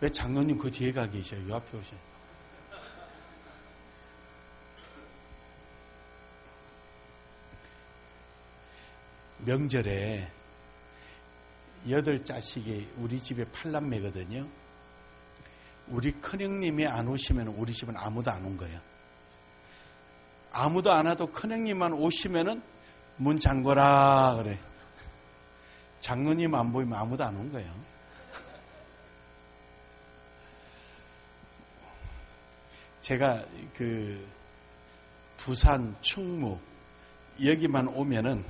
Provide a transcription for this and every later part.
왜 장로님 그 뒤에 가 계셔요? 요 앞에 오셔요. 명절에 8자식이 우리 집에 8남매거든요. 우리 큰형님이 안 오시면 우리 집은 아무도 안 온 거예요. 아무도 안 와도 큰형님만 오시면은 문 잠궈라 그래. 장로님 안 보이면 아무도 안 온 거예요. 제가 그 부산, 충무 여기만 오면은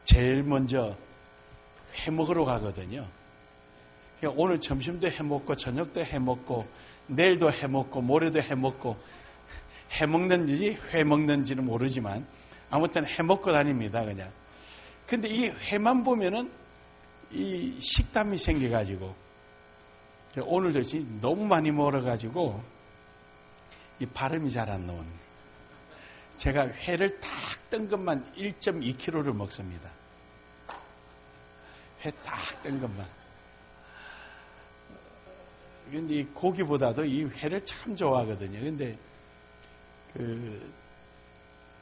제일 먼저 회 먹으러 가거든요. 그러니까 오늘 점심도 해 먹고 저녁도 해 먹고 내일도 해 먹고 모레도 해 먹고 해 먹는지 회 먹는지는 모르지만 아무튼 해 먹고 다닙니다, 그냥. 근데 이 회만 보면은 이 식담이 생겨가지고 오늘도 너무 많이 먹어가지고 이 발음이 잘 안 나오는 거예요. 제가 회를 딱 뜬 것만 1.2kg를 먹습니다. 회 딱 뜬 것만. 근데 이 고기보다도 이 회를 참 좋아하거든요. 근데 그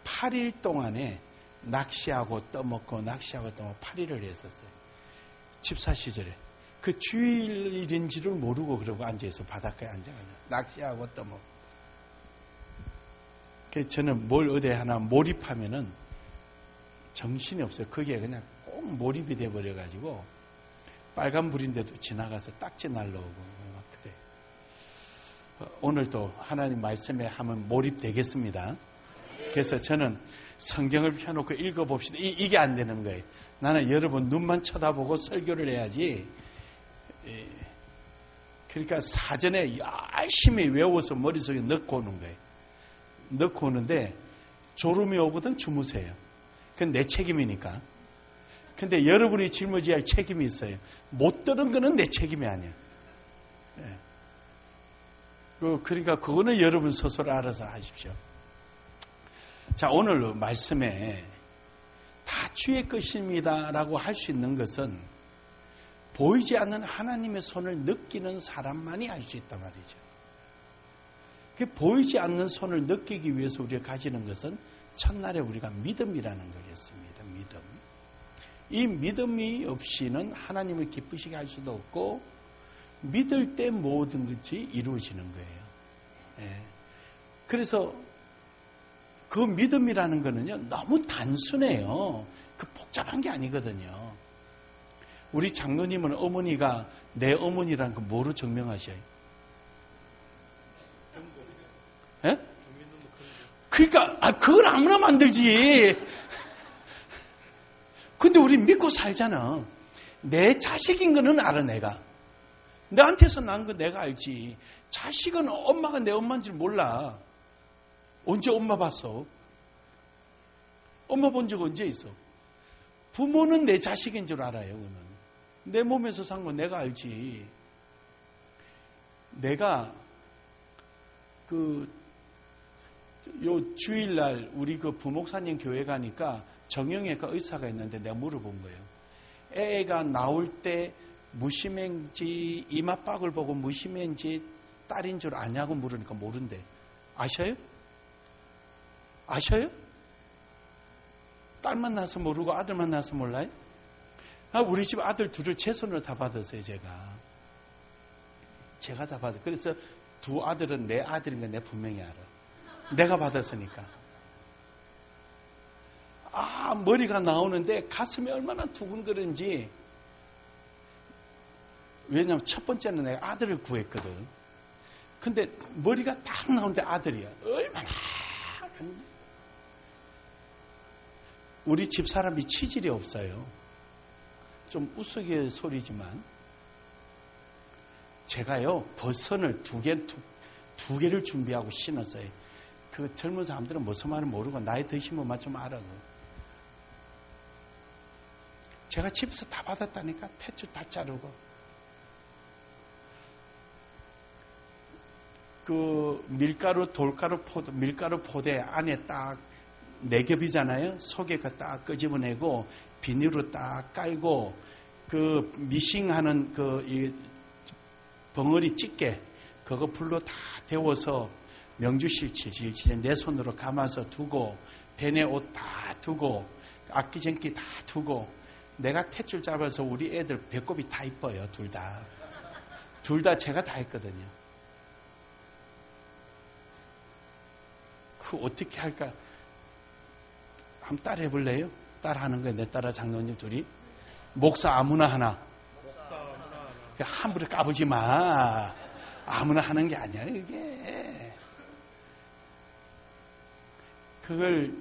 8일 동안에 낚시하고 떠먹고 낚시하고 떠먹고 8일을 했었어요. 집사 시절에. 그 주일인지를 모르고 그러고 앉아서 바닷가에 앉아가지고 낚시하고 떠먹고. 저는 뭘 어디 하나 몰입하면은 정신이 없어요. 거기에 그냥 꼭 몰입이 돼버려가지고 빨간불인데도 지나가서 딱지 날라오고 막 그래. 오늘도 하나님 말씀에 하면 몰입되겠습니다. 그래서 저는 성경을 펴놓고 읽어봅시다. 이게 안 되는 거예요. 나는 여러분 눈만 쳐다보고 설교를 해야지. 그러니까 사전에 열심히 외워서 머릿속에 넣고 오는 거예요. 넣고 오는데 졸음이 오거든 주무세요. 그건 내 책임이니까. 근데 여러분이 짊어져야 할 책임이 있어요. 못 들은 거는 내 책임이 아니야. 네. 그러니까 그거는 여러분 스스로 알아서 하십시오. 자, 오늘 말씀에 다 주의 것입니다라고 할 수 있는 것은 보이지 않는 하나님의 손을 느끼는 사람만이 알 수 있단 말이죠. 보이지 않는 손을 느끼기 위해서 우리가 가지는 것은 첫날에 우리가 믿음이라는 거겠습니다. 믿음. 이 믿음이 없이는 하나님을 기쁘시게 할 수도 없고 믿을 때 모든 것이 이루어지는 거예요. 예. 그래서 그 믿음이라는 거는요 너무 단순해요. 그 복잡한 게 아니거든요. 우리 장로님은 어머니가 내 어머니라는 거 뭐로 증명하셔요? 예? 그러니까 그걸 아무나 만들지. 근데 우리 믿고 살잖아. 내 자식인 거는 알아 내가. 내한테서 난 거 내가 알지. 자식은 엄마가 내 엄마인 줄 몰라. 언제 엄마 봤어? 엄마 본 적 언제 있어? 부모는 내 자식인 줄 알아요. 그는. 내 몸에서 산 거 내가 알지. 내가 요 주일날 우리 그 부목사님 교회 가니까 정형외과 의사가 있는데 내가 물어본 거예요. 애가 나올 때 무심행지 이마박을 보고 무심행지 딸인 줄 아냐고 물으니까 모른대. 아셔요? 아셔요? 딸만 나서 모르고 아들만 나서 몰라요? 우리 집 아들 둘을 제 손으로 다 받았어요. 제가 다 받았어요. 그래서 두 아들은 내 아들인 거 내가 분명히 알아. 내가 받았으니까. 머리가 나오는데 가슴이 얼마나 두근거린지. 왜냐하면 첫 번째는 내가 아들을 구했거든. 근데 머리가 딱 나오는데 아들이야. 얼마나. 우리 집 사람이 치질이 없어요. 좀 우스갯소리지만 제가요 버선을 두 개를 준비하고 신었어요. 그 젊은 사람들은 무슨 말을 모르고 나이 드신 분만 좀 알아. 제가 집에서 다 받았다니까. 탯줄 다 자르고. 그 밀가루 포대 안에 딱 4겹이잖아요. 속에 딱 끄집어내고 비닐로 딱 깔고 그 미싱하는 그 벙어리 찌개 그거 불로 다 데워서 명주실 질질 내 손으로 감아서 두고 배내 옷 다 두고 악기전기 다 두고 내가 탯줄 잡아서 우리 애들 배꼽이 다 이뻐요. 둘 다 제가 다 했거든요. 그 어떻게 할까? 한번 따라해 볼래요? 따라하는 거예요. 내 딸아 장로님 둘이. 목사 아무나 하나. 함부로 까부지 마. 아무나 하는 게 아니야 이게. 그걸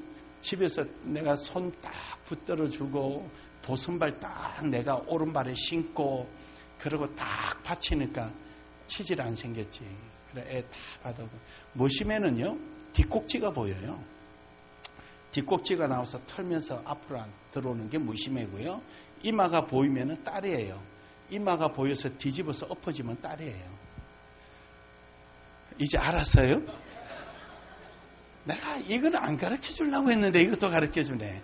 집에서 내가 손 딱 붙들어 주고 도선발 딱 내가 오른발에 신고 그러고 딱 받치니까 치질 안 생겼지. 그래 애 다 받아고 머시매는요 뒷꼭지가 보여요. 뒷꼭지가 나와서 털면서 앞으로 들어오는 게 무심해고요. 이마가 보이면 딸이에요. 이마가 보여서 뒤집어서 엎어지면 딸이에요. 이제 알았어요? 내가 이걸 안 가르쳐 주려고 했는데 이것도 가르쳐 주네.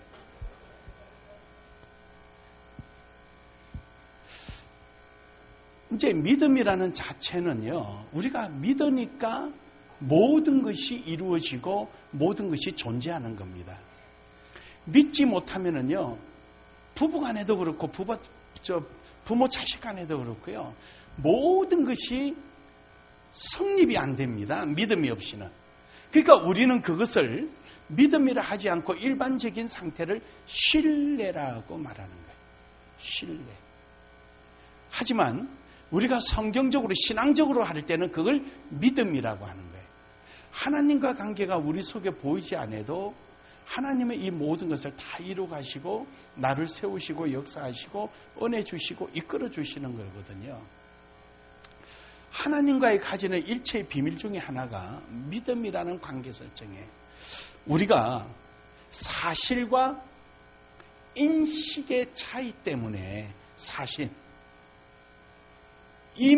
이제 믿음이라는 자체는요, 우리가 믿으니까 모든 것이 이루어지고 모든 것이 존재하는 겁니다. 믿지 못하면은요, 부부 간에도 그렇고 부모 자식 간에도 그렇고요, 모든 것이 성립이 안 됩니다. 믿음이 없이는. 그러니까 우리는 그것을 믿음이라 하지 않고 일반적인 상태를 신뢰라고 말하는 거예요. 신뢰. 하지만 우리가 성경적으로 신앙적으로 할 때는 그걸 믿음이라고 하는 거예요. 하나님과 관계가 우리 속에 보이지 않아도 하나님의 이 모든 것을 다 이루 가시고 나를 세우시고 역사하시고 은혜 주시고 이끌어 주시는 거거든요. 하나님과의 가지는 일체의 비밀 중에 하나가 믿음이라는 관계 설정에 우리가 사실과 인식의 차이 때문에 사실 이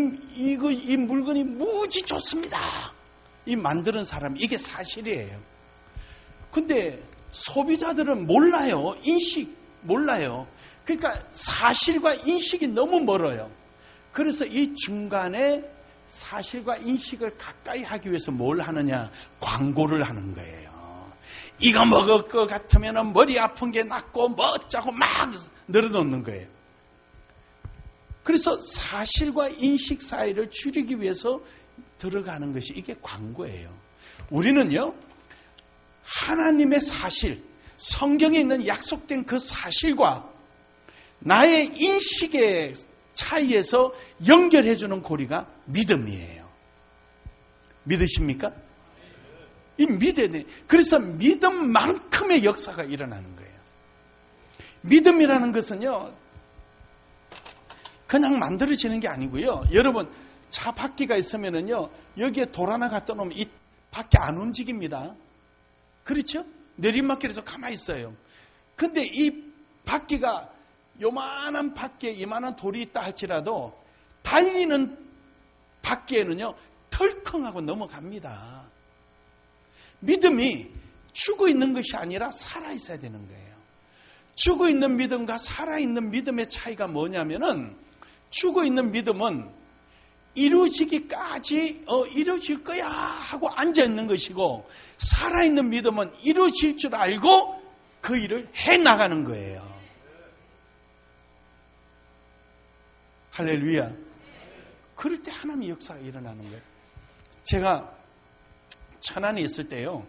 물건이 무지 좋습니다. 이 만드는 사람 이게 사실이에요. 근데 소비자들은 몰라요. 인식 몰라요. 그러니까 사실과 인식이 너무 멀어요. 그래서 이 중간에 사실과 인식을 가까이 하기 위해서 뭘 하느냐? 광고를 하는 거예요. 이거 먹을 것 같으면 머리 아픈 게 낫고 뭐 어쩌고 막 늘어놓는 거예요. 그래서 사실과 인식 사이를 줄이기 위해서 들어가는 것이 이게 광고예요. 우리는요, 하나님의 사실, 성경에 있는 약속된 그 사실과 나의 인식의 차이에서 연결해주는 고리가 믿음이에요. 믿으십니까? 이 믿어야 돼. 그래서 믿음만큼의 역사가 일어나는 거예요. 믿음이라는 것은요, 그냥 만들어지는 게 아니고요. 여러분, 차 바퀴가 있으면은요, 여기에 돌 하나 갖다 놓으면 이 바퀴 안 움직입니다. 그렇죠? 내리막길에도 가만히 있어요. 근데 이 바퀴가 요만한 바퀴에 이만한 돌이 있다 할지라도 달리는 바퀴에는요, 덜컹하고 넘어갑니다. 믿음이 죽어 있는 것이 아니라 살아 있어야 되는 거예요. 죽어 있는 믿음과 살아있는 믿음의 차이가 뭐냐면은 죽어 있는 믿음은 이루어지기까지 이루어질 거야 하고 앉아 있는 것이고 살아있는 믿음은 이루어질 줄 알고 그 일을 해나가는 거예요. 할렐루야. 그럴 때 하나님의 역사가 일어나는 거예요. 제가 천안에 있을 때요,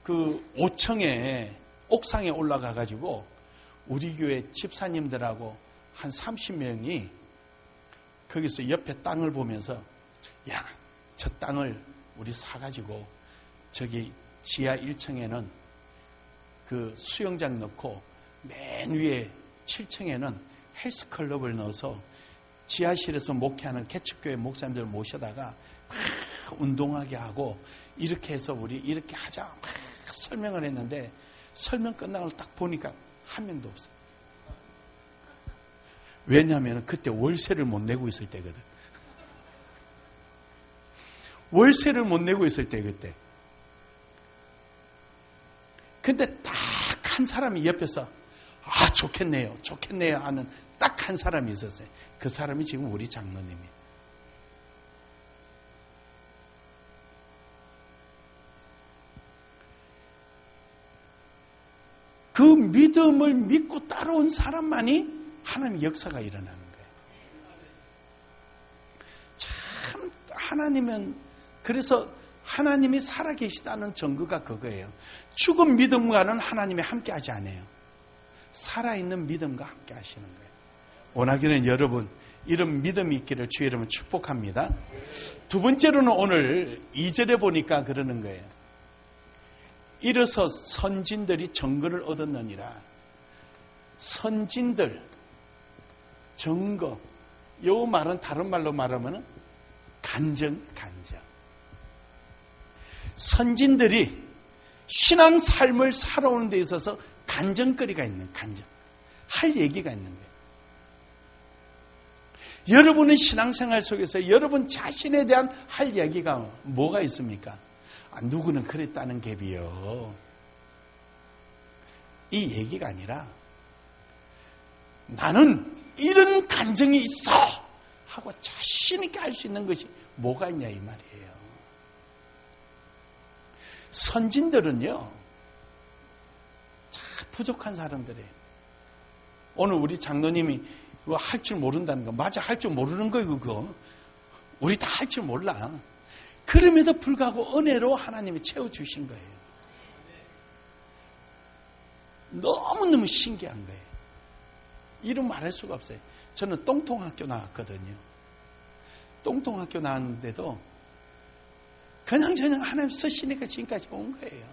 그 5층에 옥상에 올라가 가지고 우리 교회 집사님들하고 한 30명이 거기서 옆에 땅을 보면서 야, 저 땅을 우리 사가지고 저기 지하 1층에는 그 수영장 넣고 맨 위에 7층에는 헬스클럽을 넣어서 지하실에서 목회하는 개척교회 목사님들 모셔다가 막 운동하게 하고 이렇게 해서 우리 이렇게 하자 막 설명을 했는데 설명 끝나고 딱 보니까 한 명도 없어요. 왜냐하면 그때 월세를 못 내고 있을 때거든. 월세를 못 내고 있을 때 그때. 근데 딱 한 사람이 옆에서 아 좋겠네요 하는 딱 한 사람이 있었어요. 그 사람이 지금 우리 장로님이에요. 그 믿음을 믿고 따라온 사람만이 하나님의 역사가 일어나는 거예요. 참 하나님은 그래서 하나님이 살아계시다는 증거가 그거예요. 죽은 믿음과는 하나님이 함께하지 않아요. 살아있는 믿음과 함께 하시는 거예요. 원하기는 여러분 이런 믿음이 있기를 주의 이름으로 축복합니다. 두 번째로는 오늘 2절에 보니까 그러는 거예요. 이래서 선진들이 증거를 얻었느니라. 선진들, 증거. 이 말은 다른 말로 말하면 간증. 선진들이 신앙 삶을 살아오는 데 있어서 간증거리가 있는 간증. 할 얘기가 있는 거예요. 여러분의 신앙생활 속에서 여러분 자신에 대한 할 얘기가 뭐가 있습니까? 누구는 그랬다는 갭이요. 이 얘기가 아니라 나는 이런 간증이 있어 하고 자신 있게 할 수 있는 것이 뭐가 있냐 이 말이에요. 선진들은요. 참 부족한 사람들이에요. 오늘 우리 장로님이 할 줄 모른다는 거 맞아. 할 줄 모르는 거예요. 그거. 우리 다 할 줄 몰라. 그럼에도 불구하고 은혜로 하나님이 채워주신 거예요. 너무너무 신기한 거예요. 이름 말할 수가 없어요. 저는 똥통학교 나왔거든요. 똥통학교 나왔는데도 그냥저냥 하나님 쓰시니까 지금까지 온 거예요.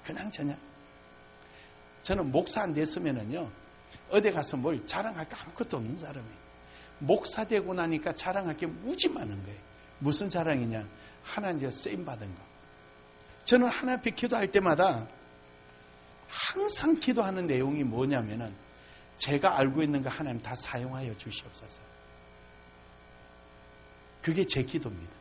그냥저냥. 저는 목사 안 됐으면은요, 어디 가서 뭘 자랑할 게 아무것도 없는 사람이에요. 목사 되고 나니까 자랑할 게 무지 많은 거예요. 무슨 자랑이냐? 하나님께 쓰임받은 거. 저는 하나님 앞에 기도할 때마다 항상 기도하는 내용이 뭐냐면은 제가 알고 있는 거 하나님 다 사용하여 주시옵소서. 그게 제 기도입니다.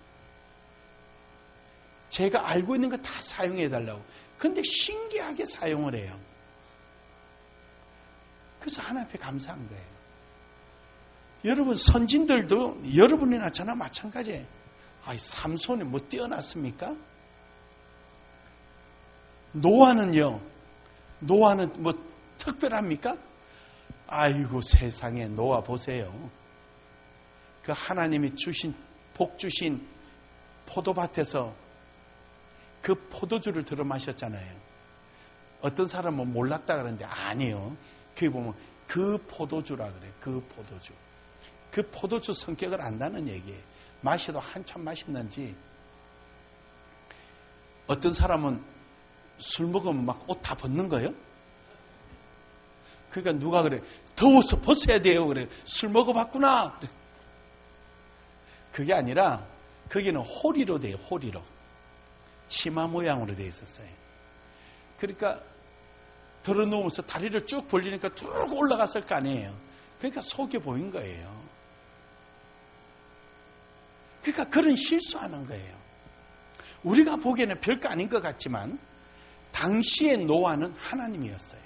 제가 알고 있는 거 다 사용해 달라고. 근데 신기하게 사용을 해요. 그래서 하나님 앞에 감사한 거예요. 여러분 선진들도 여러분이나 저나 마찬가지예요. 삼손이 뭐 뛰어났습니까? 노아는 뭐 특별합니까? 아이고 세상에 노아 보세요. 그 하나님이 주신 복 주신 포도밭에서 그 포도주를 들어 마셨잖아요. 어떤 사람은 몰랐다 그러는데 아니에요. 거기 보면 그 포도주라 그래요. 그 포도주. 그 포도주 성격을 안다는 얘기예요. 마셔도 한참 맛있는지. 어떤 사람은 술 먹으면 막 옷 다 벗는 거예요. 그러니까 누가 그래 더워서 벗어야 돼요. 그래 술 먹어봤구나. 그래. 그게 아니라 거기는 호리로 돼요. 호리로. 치마 모양으로 되어 있었어요. 그러니까 들어누우면서 다리를 쭉 벌리니까 쭉 올라갔을 거 아니에요. 그러니까 속이 보인 거예요. 그러니까 그런 실수하는 거예요. 우리가 보기에는 별거 아닌 것 같지만 당시의 노아는 하나님이었어요.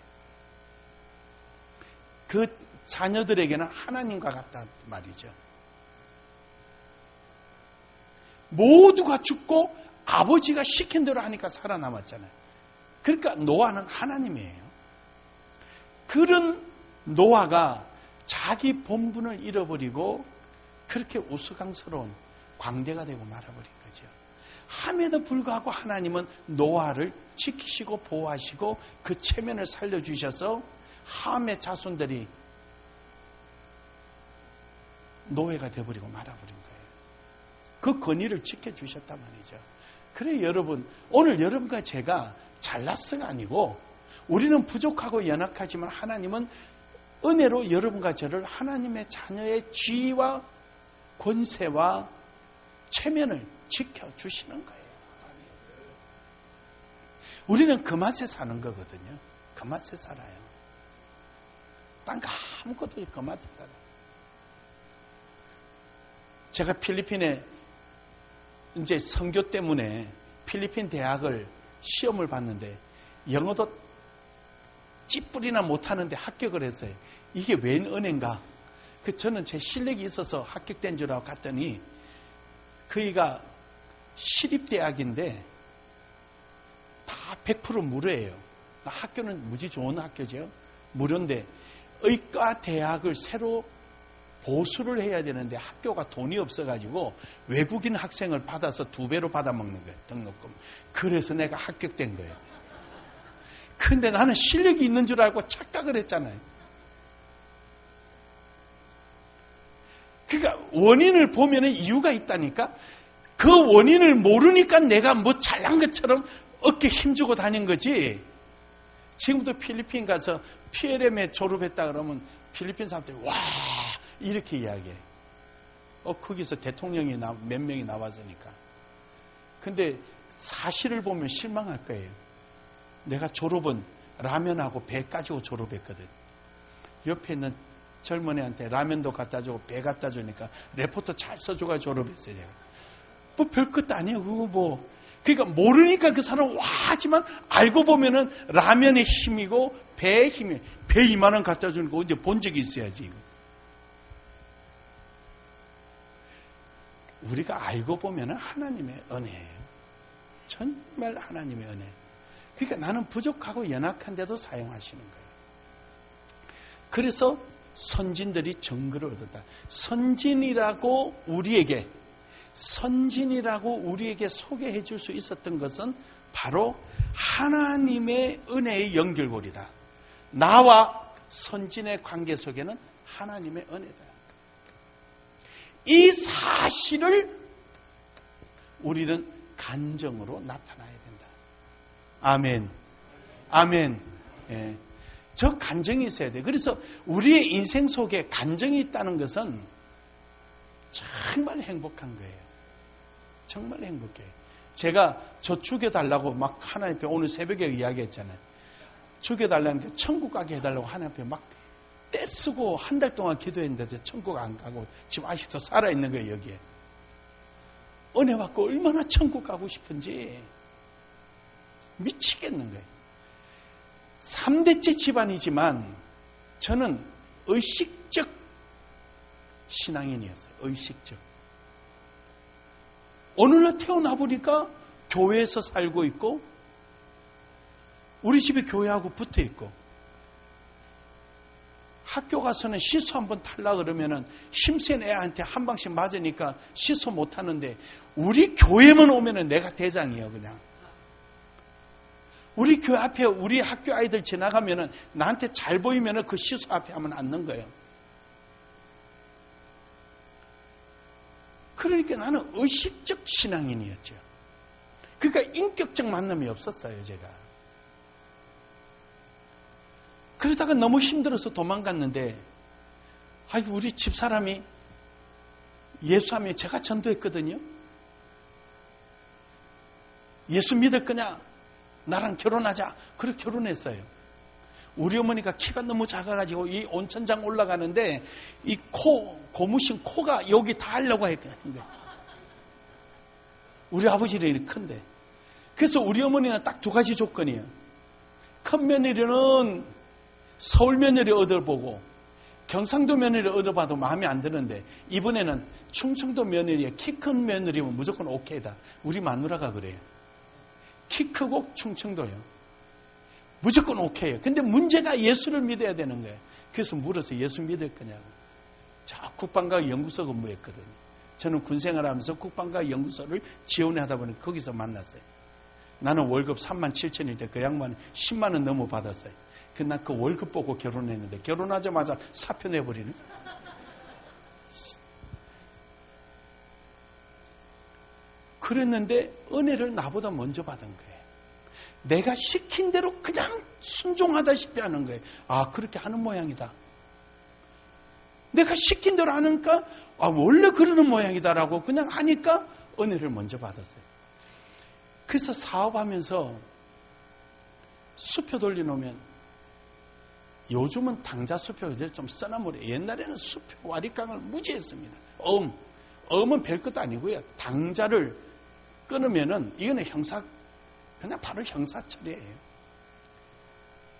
그 자녀들에게는 하나님과 같단 말이죠. 모두가 죽고 아버지가 시킨 대로 하니까 살아남았잖아요. 그러니까 노아는 하나님이에요. 그런 노아가 자기 본분을 잃어버리고 그렇게 우스꽝스러운 광대가 되고 말아버린 거죠. 함에도 불구하고 하나님은 노아를 지키시고 보호하시고 그 체면을 살려주셔서 함의 자손들이 노예가 되어버리고 말아버린 거예요. 그 권위를 지켜주셨단 말이죠. 그래 여러분, 오늘 여러분과 제가 잘났어가 아니고 우리는 부족하고 연약하지만 하나님은 은혜로 여러분과 저를 하나님의 자녀의 지위와 권세와 체면을 지켜주시는 거예요. 우리는 그 맛에 사는 거거든요. 그 맛에 살아요. 딴 거 아무것도 그 맛에 살아요. 제가 필리핀에 이제 선교 때문에 필리핀 대학을 시험을 봤는데 영어도 찌뿌리나 못하는데 합격을 했어요. 이게 웬 은혜인가? 저는 제 실력이 있어서 합격된 줄 알고 갔더니 거기가 시립대학인데 다 100% 무료예요. 학교는 무지 좋은 학교죠. 무료인데 의과 대학을 새로 보수를 해야 되는데 학교가 돈이 없어가지고 외국인 학생을 받아서 2배로 받아먹는 거예요. 등록금. 그래서 내가 합격된 거예요. 근데 나는 실력이 있는 줄 알고 착각을 했잖아요. 그러니까 원인을 보면 이유가 있다니까. 그 원인을 모르니까 내가 뭐 잘난 것처럼 어깨 힘주고 다닌 거지. 지금도 필리핀 가서 PLM에 졸업했다 그러면 필리핀 사람들이 와 이렇게 이야기해. 거기서 대통령이 몇 명이 나왔으니까. 근데 사실을 보면 실망할 거예요. 내가 졸업은 라면하고 배 가지고 졸업했거든. 옆에 있는 젊은 애한테 라면도 갖다 주고 배 갖다 주니까 레포트 잘 써줘가 졸업했어요. 제가. 뭐 별것도 아니에요. 그거 뭐. 그러니까 모르니까 그 사람 와 하지만 알고 보면은 라면의 힘이고 배의 힘이. 배 2만 원 갖다 주는 거 언제 본 적이 있어야지. 이거. 우리가 알고 보면은 하나님의 은혜예요. 정말 하나님의 은혜. 그러니까 나는 부족하고 연약한데도 사용하시는 거예요. 그래서 선진들이 정글을 얻었다. 선진이라고 우리에게 소개해 줄 수 있었던 것은 바로 하나님의 은혜의 연결고리다. 나와 선진의 관계 속에는 하나님의 은혜다. 이 사실을 우리는 간정으로 나타나야 된다. 아멘. 아멘. 예. 저 간정이 있어야 돼. 그래서 우리의 인생 속에 간정이 있다는 것은 정말 행복한 거예요. 정말 행복해요. 제가 저 죽여달라고 막 하나님 앞에 오늘 새벽에 이야기했잖아요. 죽여달라는 게 천국 가게 해달라고 하나님 앞에 막 떼쓰고 한 달 동안 기도했는데도 천국 안 가고 지금 아직도 살아있는 거예요. 여기에. 은혜 받고 얼마나 천국 가고 싶은지 미치겠는 거예요. 3대째 집안이지만 저는 의식적 신앙인이었어요. 의식적. 어느 날 태어나 보니까 교회에서 살고 있고 우리 집에 교회하고 붙어 있고 학교 가서는 시소 한번 탈라 그러면은 힘센 애한테 한 방씩 맞으니까 시소 못 하는데 우리 교회만 오면은 내가 대장이에요. 그냥. 우리 교회 앞에 우리 학교 아이들 지나가면은 나한테 잘 보이면은 그 시소 앞에 하면 앉는 거예요. 그러니까 나는 의식적 신앙인이었죠. 그러니까 인격적 만남이 없었어요, 제가. 그러다가 너무 힘들어서 도망갔는데, 우리 집사람이 예수하면 제가 전도했거든요. 예수 믿을 거냐? 나랑 결혼하자. 그렇게 결혼했어요. 우리 어머니가 키가 너무 작아가지고 이 온천장 올라가는데 이 고무신 코가 여기 다 하려고 했거든요. 우리 아버지는 이렇게 큰데. 그래서 우리 어머니는 딱 2가지 조건이에요. 큰 며느리는 서울 며느리 얻어보고 경상도 며느리 얻어봐도 마음에 안 드는데 이번에는 충청도 며느리에 키 큰 며느리면 무조건 오케이다. 우리 마누라가 그래요. 키 크고 충청도요. 무조건 오케이예요. 근데 문제가 예수를 믿어야 되는 거예요. 그래서 물어서 예수 믿을 거냐고. 자, 국방과 연구소 근무했거든요. 저는 군생활하면서 국방과 연구소를 지원하다 보니 거기서 만났어요. 나는 월급 37,000일 때 그 양반은 10만 원 넘어 받았어요. 난 그 월급 보고 결혼했는데 결혼하자마자 사표 내버리는. 그랬는데 은혜를 나보다 먼저 받은 거예요. 내가 시킨 대로 그냥 순종하다시피 하는 거예요. 그렇게 하는 모양이다. 내가 시킨 대로 하니까 원래 그러는 모양이다라고 그냥 하니까 은혜를 먼저 받았어요. 그래서 사업하면서 수표 돌려놓으면 요즘은 당자 수표가 좀 써나무래. 옛날에는 수표 와리깡을 무지했습니다. 엄은 별것도 아니고요. 당자를 끊으면은 이거는 그냥 바로 형사 처리예요.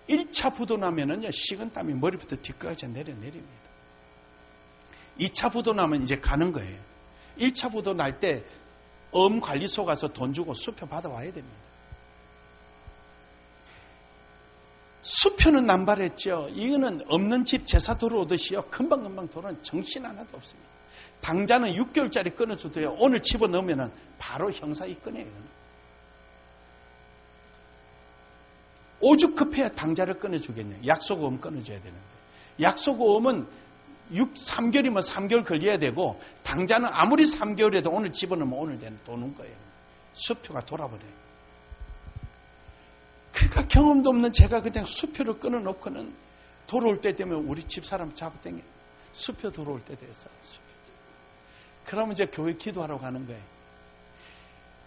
1차 부도나면은요, 식은땀이 머리부터 뒤끝까지 내립니다. 2차 부도나면 이제 가는 거예요. 1차 부도 날 때 관리소 가서 돈 주고 수표 받아와야 됩니다. 수표는 남발했죠. 이거는 없는 집 제사 들어오듯이요. 금방금방 들어오는 정신 하나도 없습니다. 당자는 6개월짜리 끊어줘도요. 오늘 집어넣으면 바로 형사 입건해요. 오죽 급해야 당자를 끊어주겠네요. 약속보험 끊어줘야 되는데. 약속보험은 3개월이면 3개월 걸려야 되고 당자는 아무리 3개월에도 오늘 집어넣으면 오늘 도는 거예요. 수표가 돌아버려요. 그러니까 경험도 없는 제가 그냥 수표를 끊어놓고는 돌아올 때 되면 우리 집사람 잡아당겨 수표 돌아올 때 돼서 그러면 이제 교회 기도하러 가는 거예요.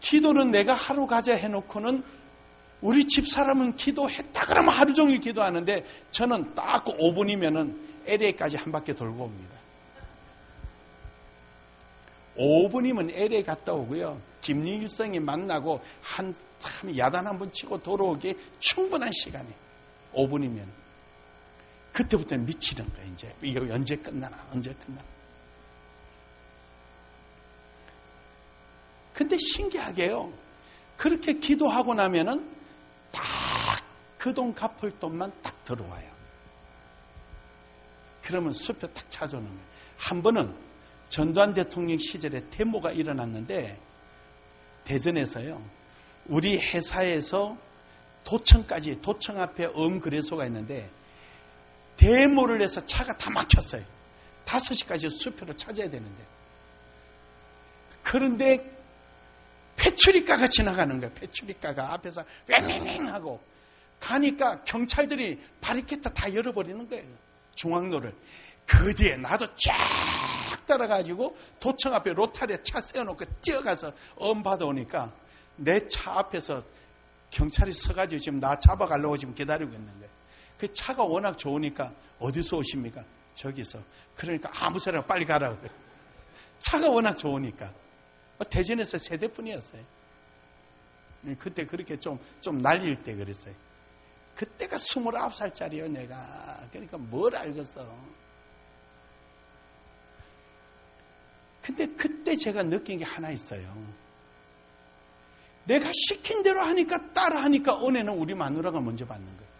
기도는 내가 하루 가자 해놓고는 우리 집사람은 기도했다 그러면 하루 종일 기도하는데 저는 딱 5분이면은 LA까지 한 바퀴 돌고 옵니다. 5분이면 LA 갔다 오고요. 김일성이 만나고 참 야단 한번 치고 돌아오기에 충분한 시간이 5분이면 그때부터는 미치는 거예요. 이제 이거 언제 끝나나. 근데 신기하게요. 그렇게 기도하고 나면은 딱 그 돈 갚을 돈만 딱 들어와요. 그러면 수표 딱 찾아오는 거예요. 한 번은 전두환 대통령 시절에 데모가 일어났는데 대전에서요. 우리 회사에서 도청까지 도청 앞에 거래소가 있는데 데모를 해서 차가 다 막혔어요. 5시까지 수표를 찾아야 되는데 그런데 페츄리카가 지나가는 거예요. 페츄리카가 앞에서 왱왱왱 하고 가니까 경찰들이 바리케이트 다 열어버리는 거예요. 중앙로를. 그 뒤에 나도 쫙 따라가지고 도청 앞에 로타리에 차 세워놓고 뛰어가서 받아오니까 내 차 앞에서 경찰이 서가지고 지금 나 잡아가려고 지금 기다리고 있는 거예요. 그 차가 워낙 좋으니까 어디서 오십니까? 저기서. 그러니까 아무 소리나 빨리 가라 그래요. 차가 워낙 좋으니까. 대전에서 세 대뿐이었어요. 그때 그렇게 좀 날릴 때 그랬어요. 그때가 29살짜리요 내가. 그러니까 뭘 알겠어. 근데 그때 제가 느낀 게 하나 있어요. 내가 시킨 대로 하니까 따라하니까 은혜는 우리 마누라가 먼저 받는 거예요.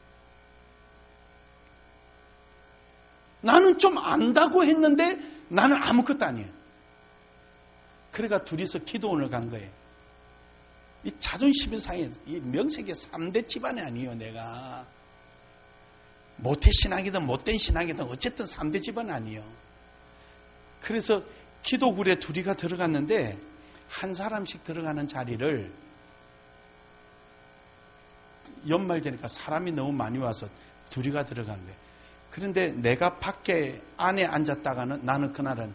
나는 좀 안다고 했는데 나는 아무것도 아니에요. 그러니까 둘이서 기도원을 간 거예요. 이 자존심이 상해. 이 명색의 3대 집안이 아니에요 내가. 모태신앙이든 못된 신앙이든 어쨌든 3대 집안 아니에요. 그래서 기도굴에 둘이가 들어갔는데 한 사람씩 들어가는 자리를 연말 되니까 사람이 너무 많이 와서 둘이가 들어간 거예요. 그런데 내가 밖에 안에 앉았다가는 나는 그날은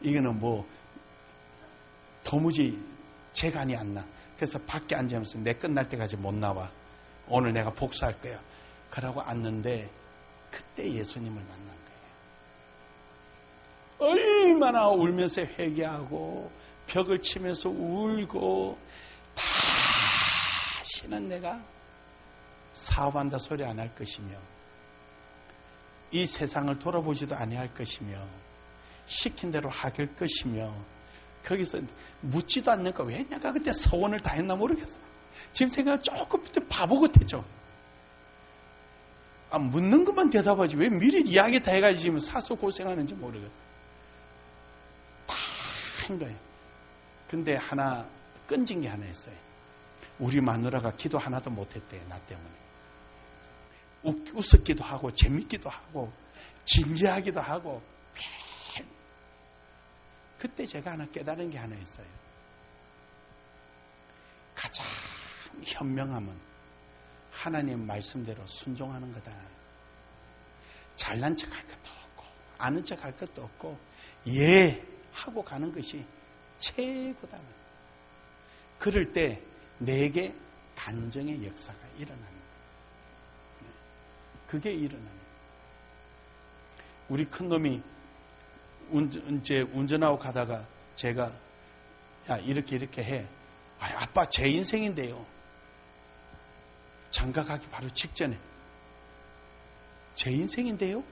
이거는 도무지 재간이 안 나. 그래서 밖에 앉으면서 내 끝날 때까지 못 나와. 오늘 내가 복수할 거야. 그러고 앉는데 그때 예수님을 만난 거예요. 얼마나 울면서 회개하고 벽을 치면서 울고 다시는 내가 사업한다 소리 안 할 것이며 이 세상을 돌아보지도 아니할 것이며 시킨 대로 하길 것이며 거기서 묻지도 않는가. 왜 내가 그때 서원을 다 했나 모르겠어. 지금 생각하면 조금 바보 같았죠. 묻는 것만 대답하지 왜 미리 이야기 다 해가지고 지금 사서 고생하는지 모르겠어. 다 한 거예요. 근데 하나 끈진 게 하나 있어요. 우리 마누라가 기도 하나도 못했대요. 나 때문에. 웃었기도 하고 재밌기도 하고 진지하기도 하고. 그때 제가 하나 깨달은 게 하나 있어요. 가장 현명함은 하나님 말씀대로 순종하는 거다. 잘난 척할 것도 없고 아는 척할 것도 없고 예 하고 가는 것이 최고다. 그럴 때 내게 반정의 역사가 일어나는 거예요. 그게 일어나는 거예요. 우리 큰놈이 운전하고 가다가 제가 야 이렇게 해. 아빠 제 인생인데요. 장가 가기 바로 직전에 제 인생인데요?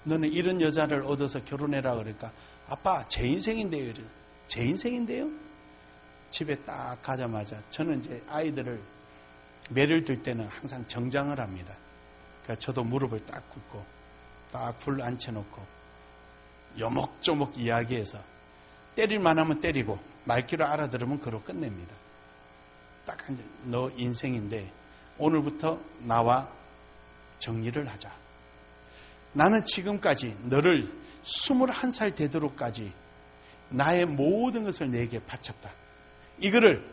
너는 이런 여자를 얻어서 결혼해라 그러니까 아빠 제 인생인데요. 제 인생인데요? 집에 딱 가자마자 저는 이제 아이들을 매를 들 때는 항상 정장을 합니다. 그러니까 저도 무릎을 딱 꿇고 딱 불 앉혀놓고 요목조목 이야기해서 때릴 만하면 때리고 말귀를 알아들으면 그로 끝냅니다. 딱 앉아 너 인생인데 오늘부터 나와 정리를 하자. 나는 지금까지 너를 21살 되도록까지 나의 모든 것을 내게 바쳤다. 이거를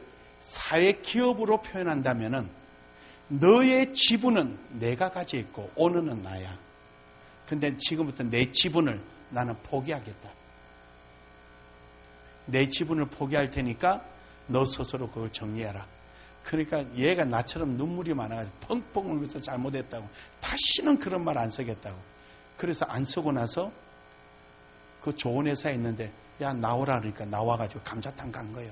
사회 기업으로 표현한다면은 너의 지분은 내가 가지고 있고 오늘은 나야. 근데 지금부터 내 지분을 나는 포기하겠다. 내 지분을 포기할 테니까 너 스스로 그걸 정리해라. 그러니까 얘가 나처럼 눈물이 많아가지고 펑펑 울면서 잘못했다고 다시는 그런 말 안 쓰겠다고. 그래서 안 쓰고 나서 그 좋은 회사에 있는데 야 나오라 그러니까 나와가지고 감자탕 간 거예요.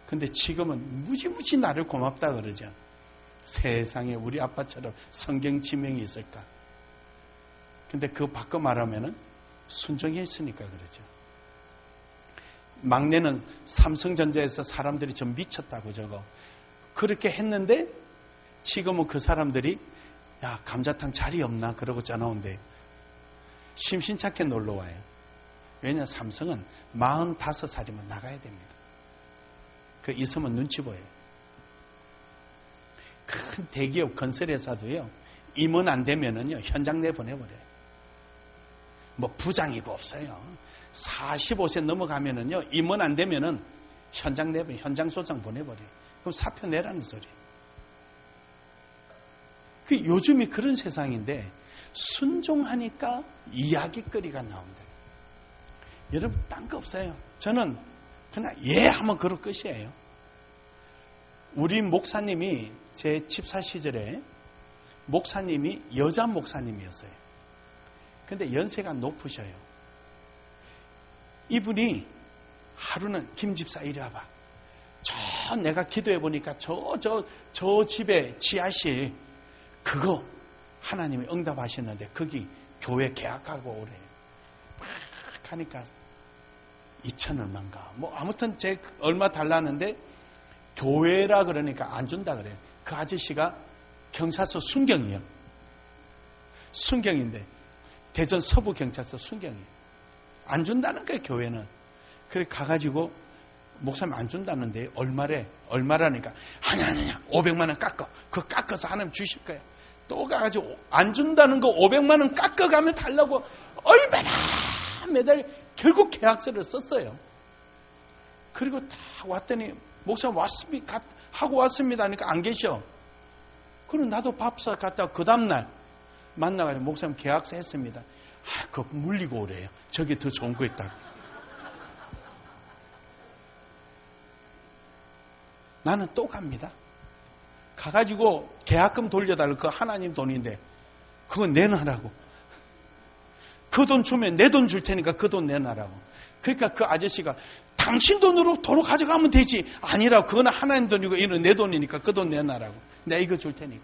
근데 지금은 무지무지 나를 고맙다 그러죠. 세상에 우리 아빠처럼 성경 지명이 있을까? 근데 그거 바꿔 말하면은 순종했으니까 그러죠. 막내는 삼성전자에서 사람들이 좀 미쳤다고 저거. 그렇게 했는데 지금은 그 사람들이 야 감자탕 자리 없나? 그러고 전화 온대. 심심찮게 놀러 와요. 왜냐 삼성은 45살이면 나가야 됩니다. 그 있으면 눈치 보여요. 큰 대기업 건설회사도요. 임원 안 되면은요 현장 내보내버려요. 뭐 부장이고 없어요. 45세 넘어가면은요 임원 안 되면은 현장 내보내 현장 소장 보내버려요. 그럼 사표 내라는 소리. 그 요즘이 그런 세상인데 순종하니까 이야기거리가 나온다. 여러분 딴 거 없어요. 저는 그냥 예 하면 그럴 끝이에요. 우리 목사님이 제 집사 시절에 목사님이 여자 목사님이었어요. 근데 연세가 높으셔요. 이분이 하루는 김 집사 이리 와봐. 저 내가 기도해 보니까 저 집에 지하실 그거 하나님이 응답하셨는데 거기 교회 계약하고 오래. 막 하니까 2천 얼마인가. 뭐 아무튼 제 얼마 달라는데 교회라 그러니까 안 준다 그래요. 그 아저씨가 경찰서 순경이에요. 순경인데 대전 서부 경찰서 순경이에요. 안 준다는 거예요 교회는. 그래 가가지고 목사님 안 준다는데 얼마라니까 아니야 500만 원 깎아. 그거 깎아서 하나님 주실 거예요. 또 가가지고 안 준다는 거 500만 원 깎아가면 달라고 얼마나 매달 결국 계약서를 썼어요. 그리고 다 왔더니 목사님 왔습니까? 하고 왔습니다 하니까 안 계셔. 그럼 나도 밥사 갔다가 그 다음날 만나가지고 목사님 계약서 했습니다. 그거 물리고 오래요. 저게 더 좋은 거 있다고. 나는 또 갑니다. 가가지고 계약금 돌려달라고. 그거 하나님 돈인데 그거 내놔라고. 그 돈 주면 내 돈 줄 테니까 그 돈 내놔라고. 그러니까 그 아저씨가 당신 돈으로 도로 가져가면 되지. 아니라고. 그거는 하나님 돈이고 이건 내 돈이니까 그 돈 내놔라고. 내가 이거 줄 테니까.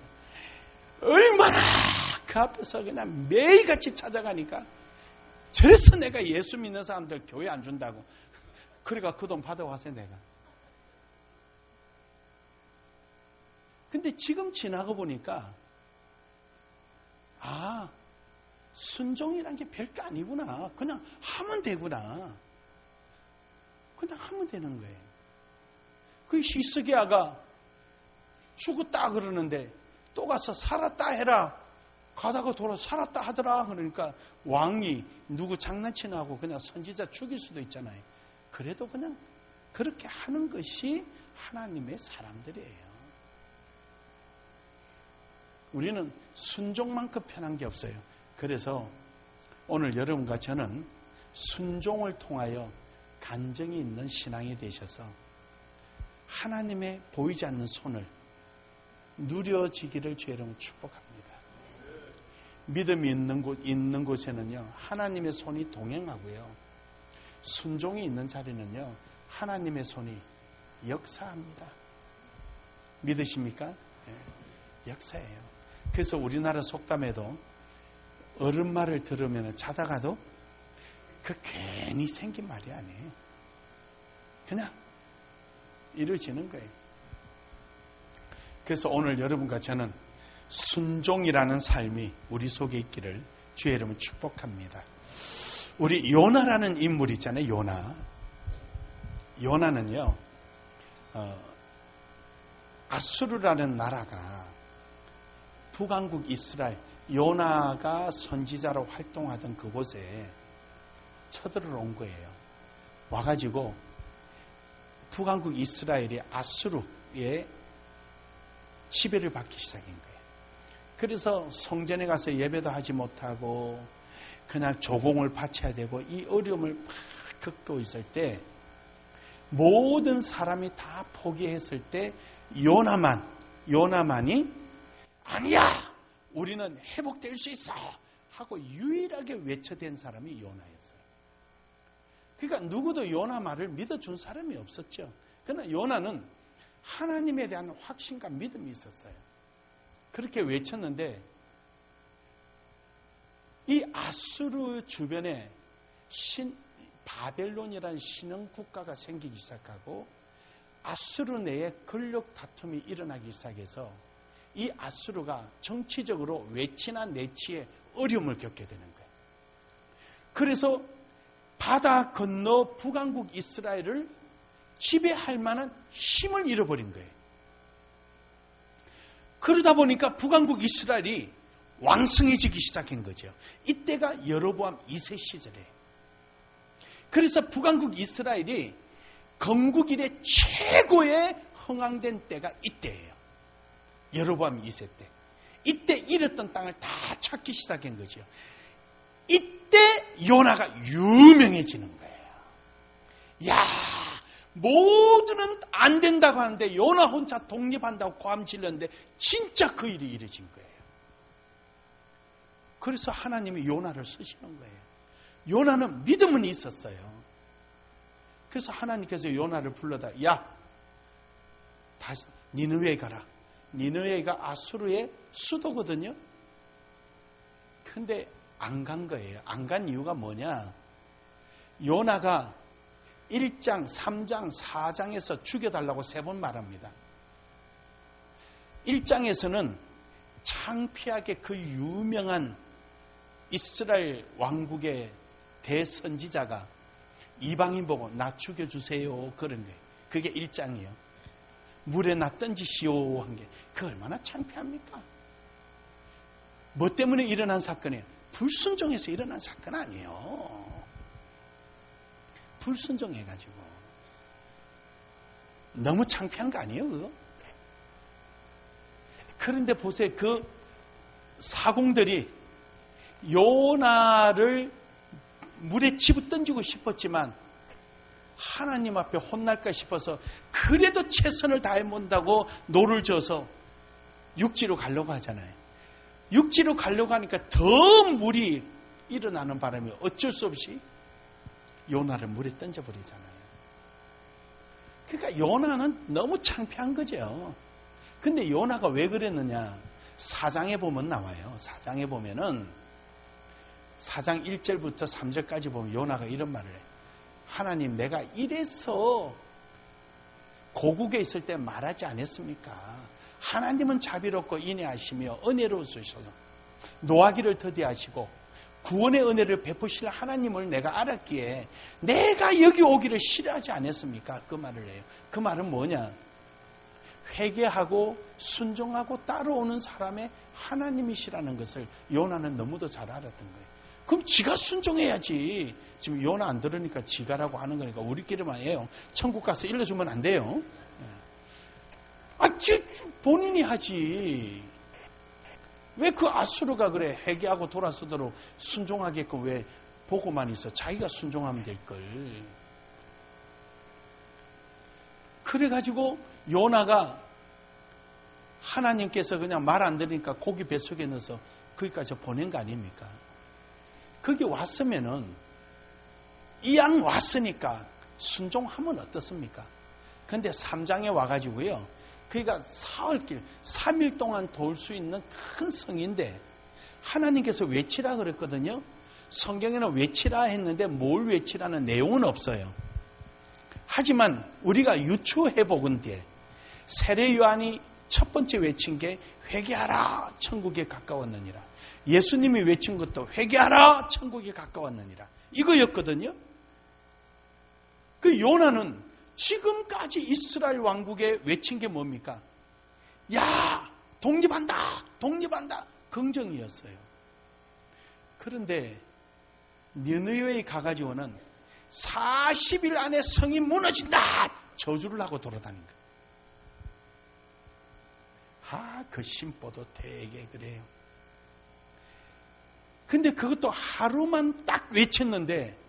얼마나 그 앞에서 그냥 매일같이 찾아가니까 저래서 내가 예수 믿는 사람들 교회 안 준다고. 그러니까 그 돈 받아와서 내가. 근데 지금 지나고 보니까 순종이란 게 별게 아니구나. 그냥 하면 되구나. 그냥 하면 되는 거예요. 그 히스기야가 죽었다 그러는데 또 가서 살았다 해라. 가다가 돌아 살았다 하더라. 그러니까 왕이 누구 장난치나 하고 그냥 선지자 죽일 수도 있잖아요. 그래도 그냥 그렇게 하는 것이 하나님의 사람들이에요. 우리는 순종만큼 편한 게 없어요. 그래서 오늘 여러분과 저는 순종을 통하여 간증이 있는 신앙이 되셔서 하나님의 보이지 않는 손을 누려지기를 주 여러분 축복합니다. 믿음이 있는 곳에는요 하나님의 손이 동행하고요, 순종이 있는 자리는요 하나님의 손이 역사합니다. 믿으십니까? 역사예요. 그래서 우리나라 속담에도 어른 말을 들으면 자다가도 그 괜히 생긴 말이 아니에요. 그냥 이루어지는 거예요. 그래서 오늘 여러분과 저는 순종이라는 삶이 우리 속에 있기를 주의 이름으로 축복합니다. 우리 요나라는 인물 있잖아요. 요나는요, 아수르라는 나라가 북왕국 이스라엘, 요나가 선지자로 활동하던 그곳에 쳐들어온 거예요. 와가지고 북왕국 이스라엘이 아수르의 지배를 받기 시작한 거예요. 그래서 성전에 가서 예배도 하지 못하고 그냥 조공을 바쳐야 되고 이 어려움을 막 겪고 있을 때 모든 사람이 다 포기했을 때 요나만이 아니야! 우리는 회복될 수 있어! 하고 유일하게 외쳐댄 사람이 요나였어요. 그러니까 누구도 요나 말을 믿어준 사람이 없었죠. 그러나 요나는 하나님에 대한 확신과 믿음이 있었어요. 그렇게 외쳤는데 이 아수르 주변에 바벨론이라는 신흥 국가가 생기기 시작하고 아수르 내에 권력 다툼이 일어나기 시작해서 이 아수르가 정치적으로 외치나 내치에 어려움을 겪게 되는 거예요. 그래서 바다 건너 북왕국 이스라엘을 지배할 만한 힘을 잃어버린 거예요. 그러다 보니까 북왕국 이스라엘이 왕성해지기 시작한 거죠. 이때가 여로보암 2세 시절이에요. 그래서 북왕국 이스라엘이 건국 이래 최고의 흥왕된 때가 이때예요. 여로보암 2세 때. 이때 잃었던 땅을 다 찾기 시작한 거죠. 이때 요나가 유명해지는 거예요. 야, 모두는 안 된다고 하는데 요나 혼자 독립한다고 고함 질렀는데 진짜 그 일이 이루어진 거예요. 그래서 하나님이 요나를 쓰시는 거예요. 요나는 믿음은 있었어요. 그래서 하나님께서 요나를 불러다, 야, 다시 니느웨에 가라. 니느웨가 아수르의 수도거든요. 근데 안 간 거예요. 안 간 이유가 뭐냐? 요나가 1장, 3장, 4장에서 죽여달라고 3번 말합니다. 1장에서는 창피하게 그 유명한 이스라엘 왕국의 대선지자가 이방인 보고 나 죽여주세요 그런 거예요. 그게 1장이에요. 물에 나 던지시오 한 게 그 얼마나 창피합니까? 뭐 때문에 일어난 사건이에요? 불순종해서 일어난 사건 아니에요. 불순종해가지고 너무 창피한 거 아니에요 그거? 그런데 보세요. 그 사공들이 요나를 물에 집어 던지고 싶었지만 하나님 앞에 혼날까 싶어서 그래도 최선을 다해본다고 노를 져서 육지로 가려고 하잖아요. 육지로 가려고 하니까 더 물이 일어나는 바람에 어쩔 수 없이 요나를 물에 던져버리잖아요. 그러니까 요나는 너무 창피한 거죠. 근데 요나가 왜 그랬느냐? 4장에 보면 나와요. 4장에 보면은 4장 1절부터 3절까지 보면 요나가 이런 말을 해요. 하나님, 내가 이래서 고국에 있을 때 말하지 않았습니까? 하나님은 자비롭고 인애하시며 은혜로우셔서 노하기를 더디하시고 구원의 은혜를 베푸실 하나님을 내가 알았기에 내가 여기 오기를 싫어하지 않았습니까? 그 말을 해요. 그 말은 뭐냐? 회개하고 순종하고 따라오는 사람의 하나님이시라는 것을 요나는 너무도 잘 알았던 거예요. 그럼 지가 순종해야지. 지금 요나 안 들으니까 지가라고 하는 거니까 우리끼리만 해요. 천국 가서 일러주면 안 돼요. 본인이 하지. 왜 그 아수르가 그래 회개하고 돌아서도록 순종하게끔 왜 보고만 있어. 자기가 순종하면 될걸. 그래가지고 요나가 하나님께서 그냥 말 안 들으니까 고기 뱃속에 넣어서 거기까지 보낸 거 아닙니까? 거기 왔으면은 이왕 왔으니까 순종하면 어떻습니까? 근데 3장에 와가지고요. 그러니까 사흘길 3일 동안 돌 수 있는 큰 성인데 하나님께서 외치라 그랬거든요. 성경에는 외치라 했는데 뭘 외치라는 내용은 없어요. 하지만 우리가 유추해 보건대 세례 요한이 첫 번째 외친 게 회개하라 천국에 가까웠느니라. 예수님이 외친 것도 회개하라 천국에 가까웠느니라. 이거였거든요. 그 요나는 지금까지 이스라엘 왕국에 외친 게 뭡니까? 야, 독립한다, 독립한다. 긍정이었어요. 그런데 니느웨에 가가지고는 40일 안에 성이 무너진다. 저주를 하고 돌아다닌 거예요. 그 심보도 되게 그래요. 근데 그것도 하루만 딱 외쳤는데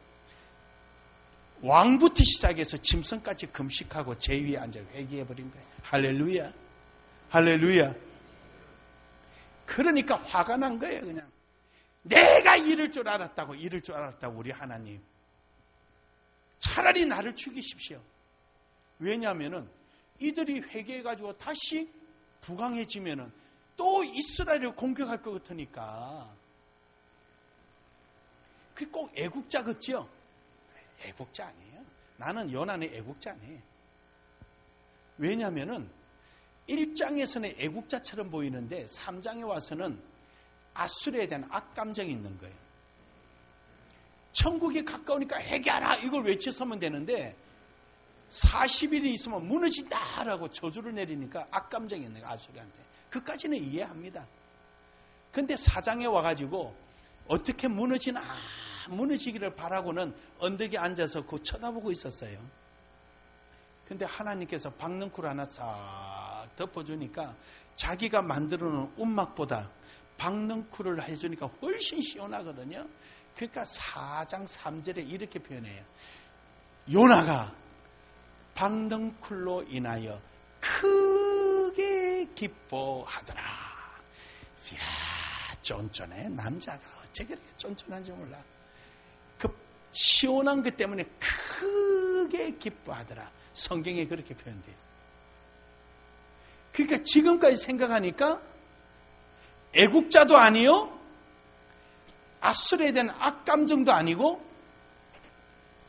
왕부터 시작해서 짐승까지 금식하고 제 위에 앉아 회개해버린 거예요. 할렐루야. 할렐루야. 그러니까 화가 난 거예요. 그냥 내가 이럴 줄 알았다고 우리 하나님. 차라리 나를 죽이십시오. 왜냐하면 이들이 회개해가지고 다시 부강해지면 또 이스라엘을 공격할 것 같으니까. 그 꼭 애국자 같죠? 애국자 아니에요. 나는 요나는 애국자 아니에요. 왜냐하면 1장에서는 애국자처럼 보이는데 3장에 와서는 아수르에 대한 악감정이 있는 거예요. 천국이 가까우니까 회개하라 이걸 외쳤으면 되는데 40일이 있으면 무너진다라고 저주를 내리니까 악감정이 있는 거예요. 아수르한테. 그까지는 이해합니다. 근데 4장에 와가지고 어떻게 무너지기를 바라고는 언덕에 앉아서 그 쳐다보고 있었어요. 근데 하나님께서 박넝쿨 하나 싹 덮어주니까 자기가 만들어 놓은 움막보다 박넝쿨을 해주니까 훨씬 시원하거든요. 그러니까 4장 3절에 이렇게 표현해요. 요나가 박넝쿨로 인하여 크게 기뻐하더라. 이야, 쫀쫀해. 남자가 어째 그렇게 쫀쫀한지 몰라. 그 시원한 것 때문에 크게 기뻐하더라. 성경에 그렇게 표현되어 있어요. 그러니까 지금까지 생각하니까 애국자도 아니요, 아수르에 대한 악감정도 아니고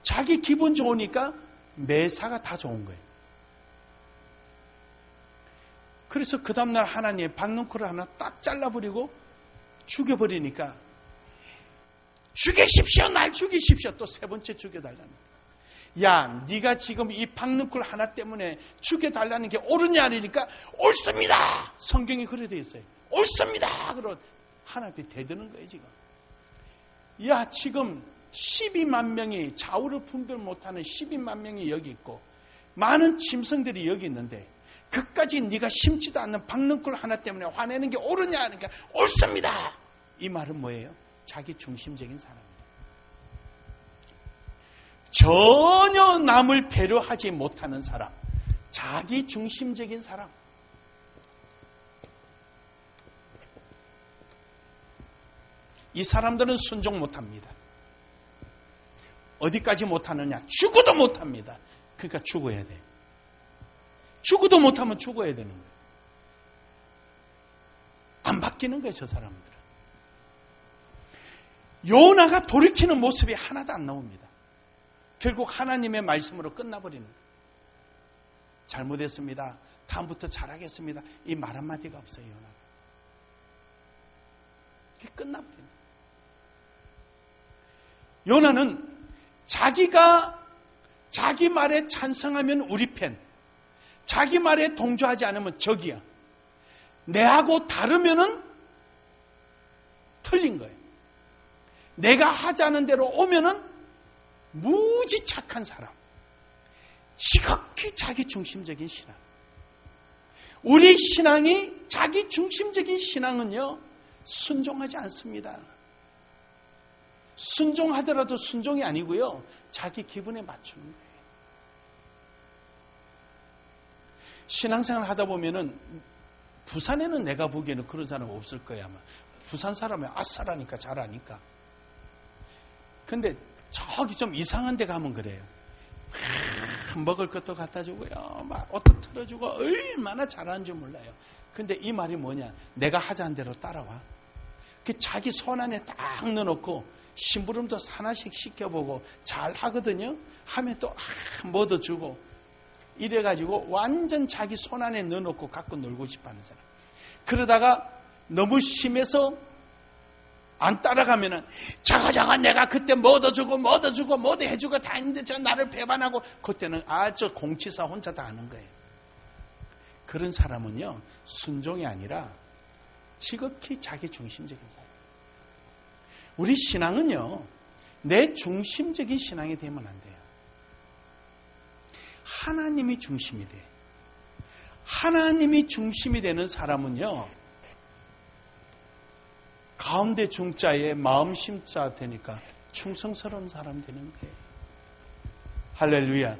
자기 기분 좋으니까 매사가 다 좋은 거예요. 그래서 그 다음날 하나님 박넝쿨을 하나 딱 잘라버리고 죽여버리니까 죽이십시오, 날 죽이십시오. 또 세 번째 죽여달라는 거예요. 야, 네가 지금 이 박넝쿨 하나 때문에 죽여달라는 게 옳으냐 아니니까 옳습니다. 성경이 그래 되어 있어요. 옳습니다. 그러고 하나님께 대드는 거예요 지금. 야, 지금 12만 명이 좌우를 분별 못하는 12만 명이 여기 있고 많은 짐승들이 여기 있는데 그까지 네가 심지도 않는 박넝쿨 하나 때문에 화내는 게 옳으냐 하니까 옳습니다. 이 말은 뭐예요? 자기 중심적인 사람이에요. 전혀 남을 배려하지 못하는 사람, 자기 중심적인 사람. 이 사람들은 순종 못합니다. 어디까지 못하느냐? 죽어도 못합니다. 그러니까 죽어야 돼. 죽어도 못하면 죽어야 되는 거예요. 안 바뀌는 거예요, 저 사람들은. 요나가 돌이키는 모습이 하나도 안 나옵니다. 결국 하나님의 말씀으로 끝나버리는 거예요. 잘못했습니다. 다음부터 잘하겠습니다. 이 말 한마디가 없어요, 요나가. 그게 끝나버리는 거예요. 요나는 자기가 자기 말에 찬성하면 우리 편, 자기 말에 동조하지 않으면 적이야. 내하고 다르면은 틀린 거예요. 내가 하자는 대로 오면은 무지 착한 사람. 지극히 자기 중심적인 신앙. 우리 신앙이 자기 중심적인 신앙은요, 순종하지 않습니다. 순종하더라도 순종이 아니고요, 자기 기분에 맞추는 거예요. 신앙생활 하다 보면은 부산에는 내가 보기에는 그런 사람 없을 거야 아마. 부산 사람은 아싸라니까 잘하니까. 근데 저기 좀 이상한 데 가면 그래요. 먹을 것도 갖다 주고요. 막 옷도 털어주고 얼마나 잘하는 줄 몰라요. 근데 이 말이 뭐냐? 내가 하자는 대로 따라와. 그 자기 손 안에 딱 넣어놓고 심부름도 하나씩 시켜보고 잘 하거든요. 하면 또 뭐도 주고 이래가지고 완전 자기 손 안에 넣어놓고 갖고 놀고 싶어하는 사람. 그러다가 너무 심해서 안 따라가면은 자가 내가 그때 뭐도 주고 뭐도 해주고 다 했는데 저 나를 배반하고 그때는 저 공치사 혼자 다 하는 거예요. 그런 사람은요 순종이 아니라 지극히 자기 중심적인 사람. 우리 신앙은요 내 중심적인 신앙이 되면 안 돼요. 하나님이 중심이 돼. 하나님이 중심이 되는 사람은요 가운데 중자에 마음 심자 되니까 충성스러운 사람 되는 거예요. 할렐루야.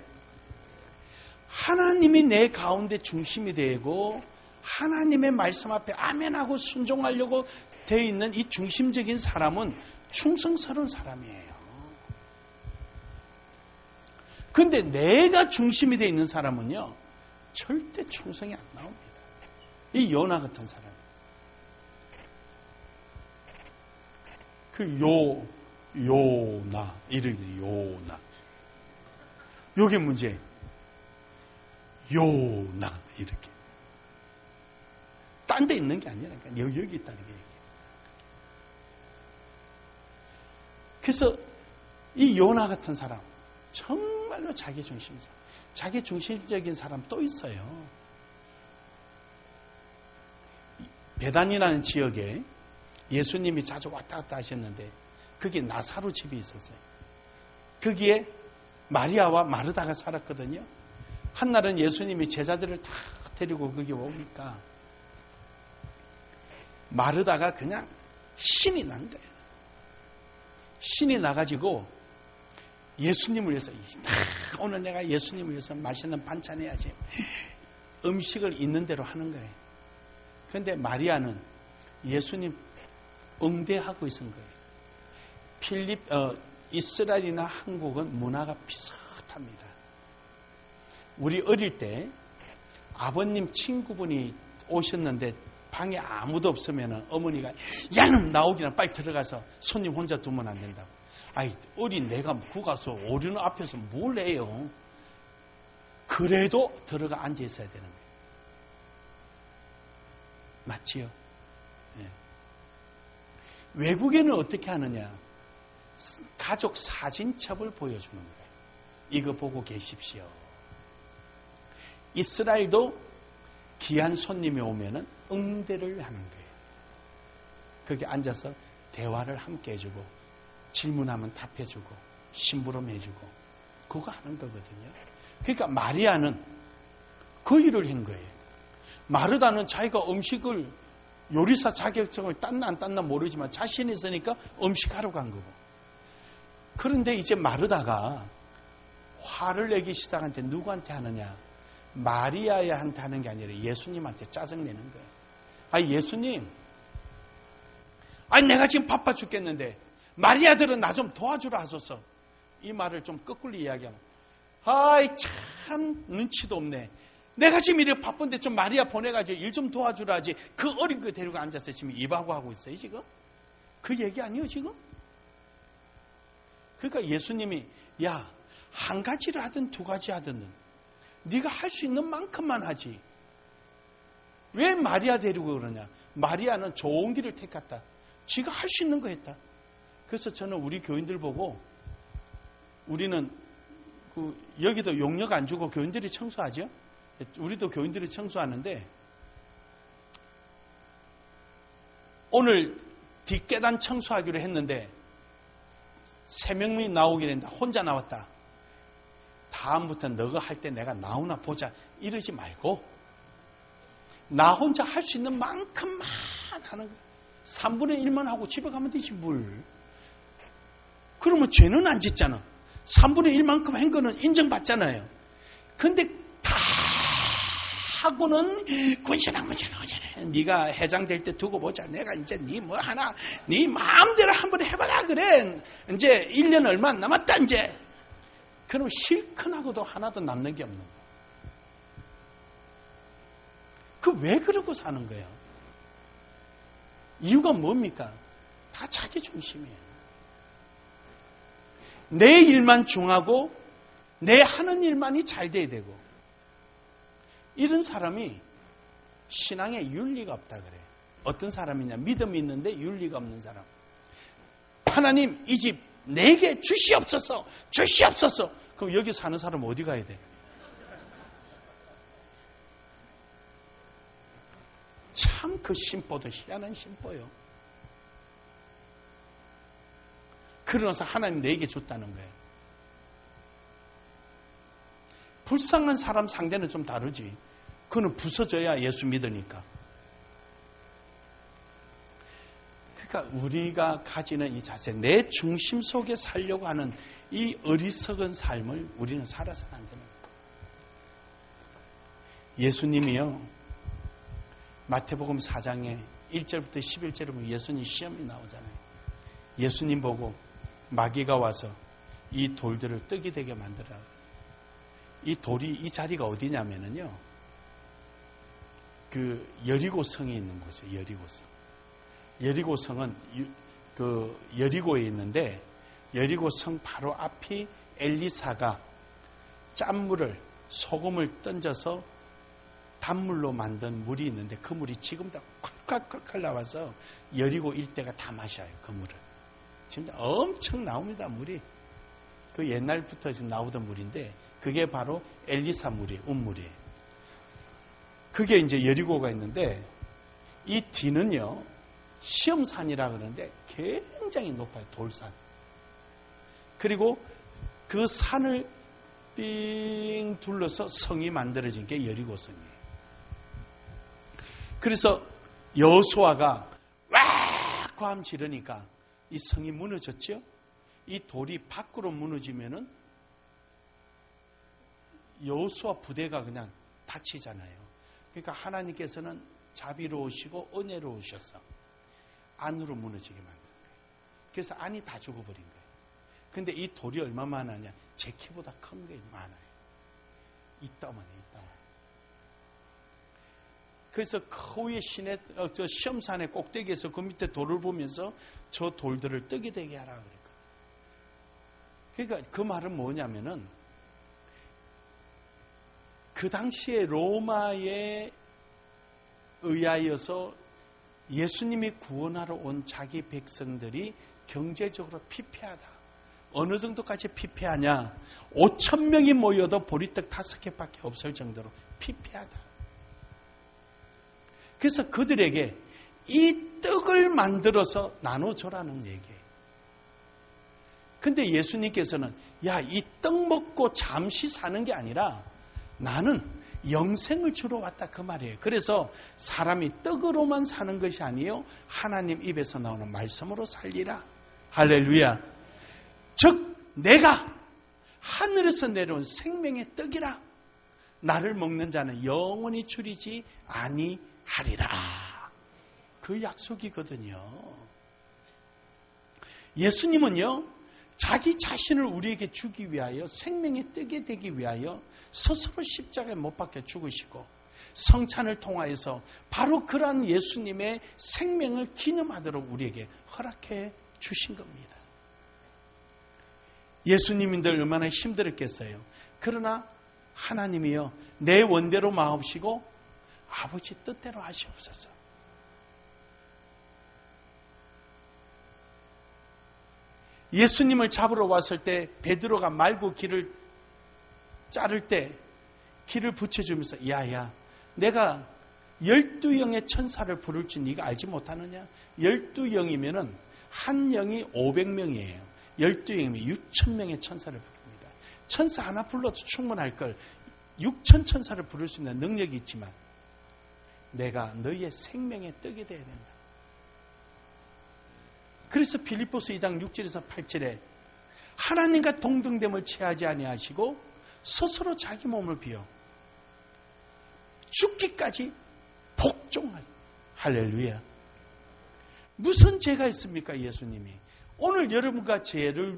하나님이 내 가운데 중심이 되고 하나님의 말씀 앞에 아멘하고 순종하려고 되어 있는 이 중심적인 사람은 충성스러운 사람이에요. 근데 내가 중심이 되어 있는 사람은요 절대 충성이 안 나옵니다. 이 요나 같은 사람. 요나 이름이 요나. 요게 문제예요. 요나 이렇게. 딴 데 있는 게 아니라니까 여기 있다는 게. 그래서 이 요나 같은 사람 정말로 자기 중심적인 사람 또 있어요. 베단이라는 지역에 예수님이 자주 왔다 갔다 하셨는데 거기 나사로 집이 있었어요. 거기에 마리아와 마르다가 살았거든요. 한날은 예수님이 제자들을 다 데리고 거기 오니까 마르다가 그냥 신이 난 거예요. 신이 나가지고 예수님을 위해서 오늘 내가 예수님을 위해서 맛있는 반찬 해야지. 음식을 있는 대로 하는 거예요. 그런데 마리아는 예수님 응대하고 있은 거예요. 이스라엘이나 한국은 문화가 비슷합니다. 우리 어릴 때 아버님 친구분이 오셨는데 방에 아무도 없으면 어머니가 야는 나오기나 빨리 들어가서 손님 혼자 두면 안 된다고. 아이 어린 내가 구가서 오류는 앞에서 뭘 해요. 그래도 들어가 앉아 있어야 되는 거예요. 맞지요? 네. 외국에는 어떻게 하느냐? 가족 사진첩을 보여주는 거예요. 이거 보고 계십시오. 이스라엘도 귀한 손님이 오면은 응대를 하는 거예요. 거기 앉아서 대화를 함께 해주고 질문하면 답해주고 심부름해주고 그거 하는 거거든요. 그러니까 마리아는 그 일을 한 거예요. 마르다는 자기가 음식을 요리사 자격증을 땄나 안 땄나 모르지만 자신이 있으니까 음식하러 간 거고. 그런데 이제 마르다가 화를 내기 시작한테 누구한테 하느냐? 마리아한테 하는 게 아니라 예수님한테 짜증내는 거예요. 아니 예수님, 아니 내가 지금 바빠 죽겠는데 마리아들은 나 좀 도와주라 하소서. 이 말을 좀 거꾸로 이야기하면 아이 참 눈치도 없네. 내가 지금 이렇게 바쁜데 좀 마리아 보내가지고 일 좀 도와주라 하지. 그 어린 거 데리고 앉아서 지금 입하고 하고 있어요 지금. 그 얘기 아니에요 지금. 그러니까 예수님이 야 한 가지를 하든 두 가지 하든 네가 할 수 있는 만큼만 하지. 왜 마리아 데리고 그러냐. 마리아는 좋은 길을 택했다. 지가 할 수 있는 거 했다. 그래서 저는 우리 교인들 보고 우리는 여기도 용역 안 주고 교인들이 청소하죠. 우리도 교인들이 청소하는데 오늘 뒷계단 청소하기로 했는데 3명이 나오기로 했는데 혼자 나왔다. 다음부터 너가 할 때 내가 나오나 보자 이러지 말고 나 혼자 할 수 있는 만큼만 하는 거야. 3분의 1만 하고 집에 가면 되지 뭘. 그러면 죄는 안 짓잖아. 3분의 1만큼 한 거는 인정받잖아요. 근데 다 하고는 군신한 거잖아. 네가 회장 될 때 두고 보자. 내가 이제 네 뭐 하나 네 마음대로 한번 해봐라 그래. 이제 1년 얼마 안 남았다 이제. 그럼 실컷하고도 하나도 남는 게 없는 거예요. 그 왜 그러고 사는 거예요? 이유가 뭡니까? 다 자기 중심이에요. 내 일만 중하고 내 하는 일만이 잘 돼야 되고, 이런 사람이 신앙에 윤리가 없다 그래요. 어떤 사람이냐? 믿음이 있는데 윤리가 없는 사람. 하나님, 이 집 내게 주시옵소서, 주시옵소서. 그럼 여기 사는 사람 어디 가야 돼? 참 그 심보도 희한한 심보요. 그러면서 하나님 내게 줬다는 거예요. 불쌍한 사람 상대는 좀 다르지. 그는 부서져야 예수 믿으니까. 그러니까 우리가 가지는 이 자세, 내 중심 속에 살려고 하는 이 어리석은 삶을 우리는 살아서는 안 되는 거예요. 예수님이요, 마태복음 4장에 1절부터 11절에 보면 예수님 시험이 나오잖아요. 예수님 보고 마귀가 와서 이 돌들을 떡이 되게 만들어라. 이 돌이, 이 자리가 어디냐면은요, 그 여리고 성이 있는 곳이에요. 여리고성. 여리고성은 그 여리고에 있는데, 여리고성 바로 앞이 엘리사가 짠물을, 소금을 던져서 단물로 만든 물이 있는데, 그 물이 지금도 콸콸콸콸 나와서 여리고 일대가 다 마셔요. 그 물을. 지금 엄청 나옵니다. 물이. 그 옛날부터 지금 나오던 물인데, 그게 바로 엘리사 물이에요. 운물이에요. 그게 이제 여리고가 있는데, 이 뒤는요, 시험산이라 그러는데 굉장히 높아요. 돌산. 그리고 그 산을 삥 둘러서 성이 만들어진 게 여리고성이에요. 그래서 여호수아가 와! 고함 지르니까 이 성이 무너졌죠. 이 돌이 밖으로 무너지면은 여호수아 부대가 그냥 다치잖아요. 그러니까 하나님께서는 자비로우시고 은혜로우셔서 안으로 무너지게 만든 거예요. 그래서 안이 다 죽어버린 거예요. 근데 이 돌이 얼마나 하냐? 제 키보다 큰 게 많아요. 이따만해. 그래서 그 위에 저 시험산의 꼭대기에서 그 밑에 돌을 보면서 저 돌들을 떡이 되게 하라 그랬거든요. 그러니까 그 말은 뭐냐면은, 그 당시에 로마에 의하여서 예수님이 구원하러 온 자기 백성들이 경제적으로 피폐하다. 어느 정도까지 피폐하냐? 5,000명이 모여도 보리떡 5개밖에 없을 정도로 피폐하다. 그래서 그들에게 이 떡을 만들어서 나눠줘라는 얘기예요. 근데 예수님께서는, 야, 이 떡 먹고 잠시 사는 게 아니라 나는 영생을 주러 왔다, 그 말이에요. 그래서 사람이 떡으로만 사는 것이 아니에요. 하나님 입에서 나오는 말씀으로 살리라. 할렐루야. 즉 내가 하늘에서 내려온 생명의 떡이라. 나를 먹는 자는 영원히 줄이지 아니하리라. 그 약속이거든요. 예수님은요, 자기 자신을 우리에게 주기 위하여, 생명의 떡이 되기 위하여 스스로 십자가에 못 박혀 죽으시고 성찬을 통하여서 바로 그러한 예수님의 생명을 기념하도록 우리에게 허락해 주신 겁니다. 예수님인들 얼마나 힘들었겠어요. 그러나 하나님이요, 내 원대로 마옵시고 아버지 뜻대로 하시옵소서. 예수님을 잡으러 왔을 때 베드로가 말고 길을 자를 때 길을 붙여주면서, 야야, 내가 12영의 천사를 부를 줄 네가 알지 못하느냐? 12영이면은 한 영이 500명이에요. 12영이면 6,000명의 천사를 부릅니다. 천사 하나 불러도 충분할 걸 6,000천사를 부를 수 있는 능력이 있지만 내가 너희의 생명의 떡이 되어야 된다. 그래서 빌립보서 2장 6절에서 8절에 하나님과 동등됨을 취하지 아니하시고 스스로 자기 몸을 비워 죽기까지 복종할. 할렐루야. 무슨 죄가 있습니까? 예수님이 오늘 여러분과 저를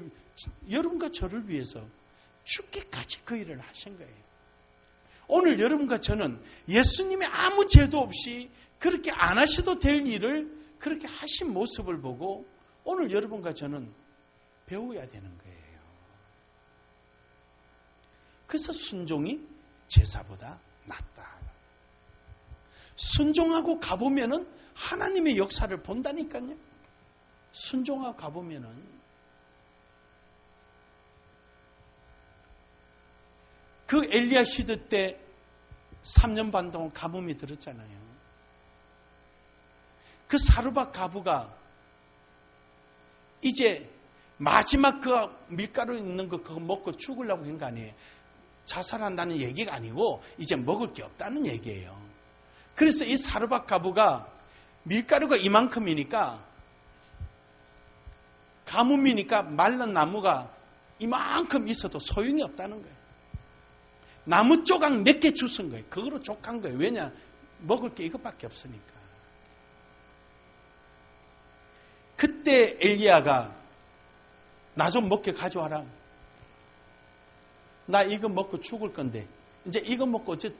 위해서 죽기까지 그 일을 하신 거예요. 오늘 여러분과 저는 예수님의 아무 죄도 없이 그렇게 안 하셔도 될 일을 그렇게 하신 모습을 보고 오늘 여러분과 저는 배워야 되는 거예요. 그래서 순종이 제사보다 낫다. 순종하고 가보면은 하나님의 역사를 본다니까요. 순종하고 가보면은 그 엘리야 시대 때 3년 반 동안 가뭄이 들었잖아요. 그 사르밧 가부가 이제 마지막 그 밀가루 있는 거 그거 먹고 죽으려고 한 거 아니에요. 자살한다는 얘기가 아니고 이제 먹을 게 없다는 얘기예요. 그래서 이 사르밧 가부가 밀가루가 이만큼이니까 가뭄이니까 말른 나무가 이만큼 있어도 소용이 없다는 거예요. 나무 조각 몇 개 주신 거예요. 그거로 족한 거예요. 왜냐? 먹을 게 이것밖에 없으니까. 그때 엘리야가 나 좀 먹게 가져와라. 나 이거 먹고 죽을 건데 이제 이거 먹고 어째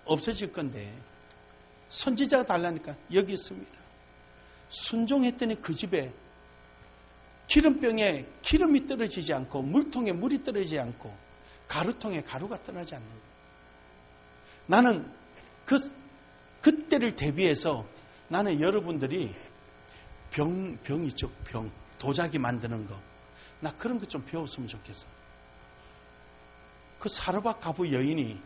없어질 건데 선지자가 달라니까 여기 있습니다. 순종했더니 그 집에 기름병에 기름이 떨어지지 않고 물통에 물이 떨어지지 않고 가루통에 가루가 떨어지지 않는 거예요. 나는 그때를 대비해서 나는 여러분들이 병 있죠. 병. 도자기 만드는 거. 나 그런 거 좀 배웠으면 좋겠어. 그 사르밧 가부 여인이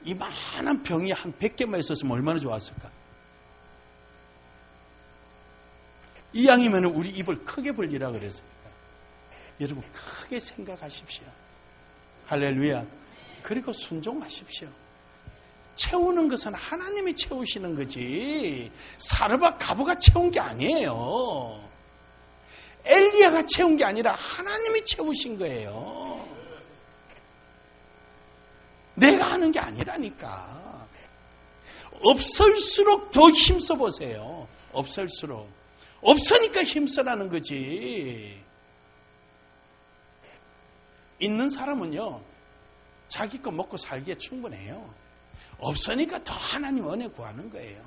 이만한 병이 한 100개만 있었으면 얼마나 좋았을까. 이왕이면 우리 입을 크게 벌리라 그랬으니까. 여러분 크게 생각하십시오. 할렐루야. 그리고 순종하십시오. 채우는 것은 하나님이 채우시는 거지 사르밧 가부가 채운 게 아니에요. 엘리야가 채운 게 아니라 하나님이 채우신 거예요. 내가 하는 게 아니라니까. 없을수록 더 힘써 보세요. 없을수록. 없으니까 힘써라는 거지. 있는 사람은요, 자기 거 먹고 살기에 충분해요. 없으니까 더 하나님 은혜 구하는 거예요.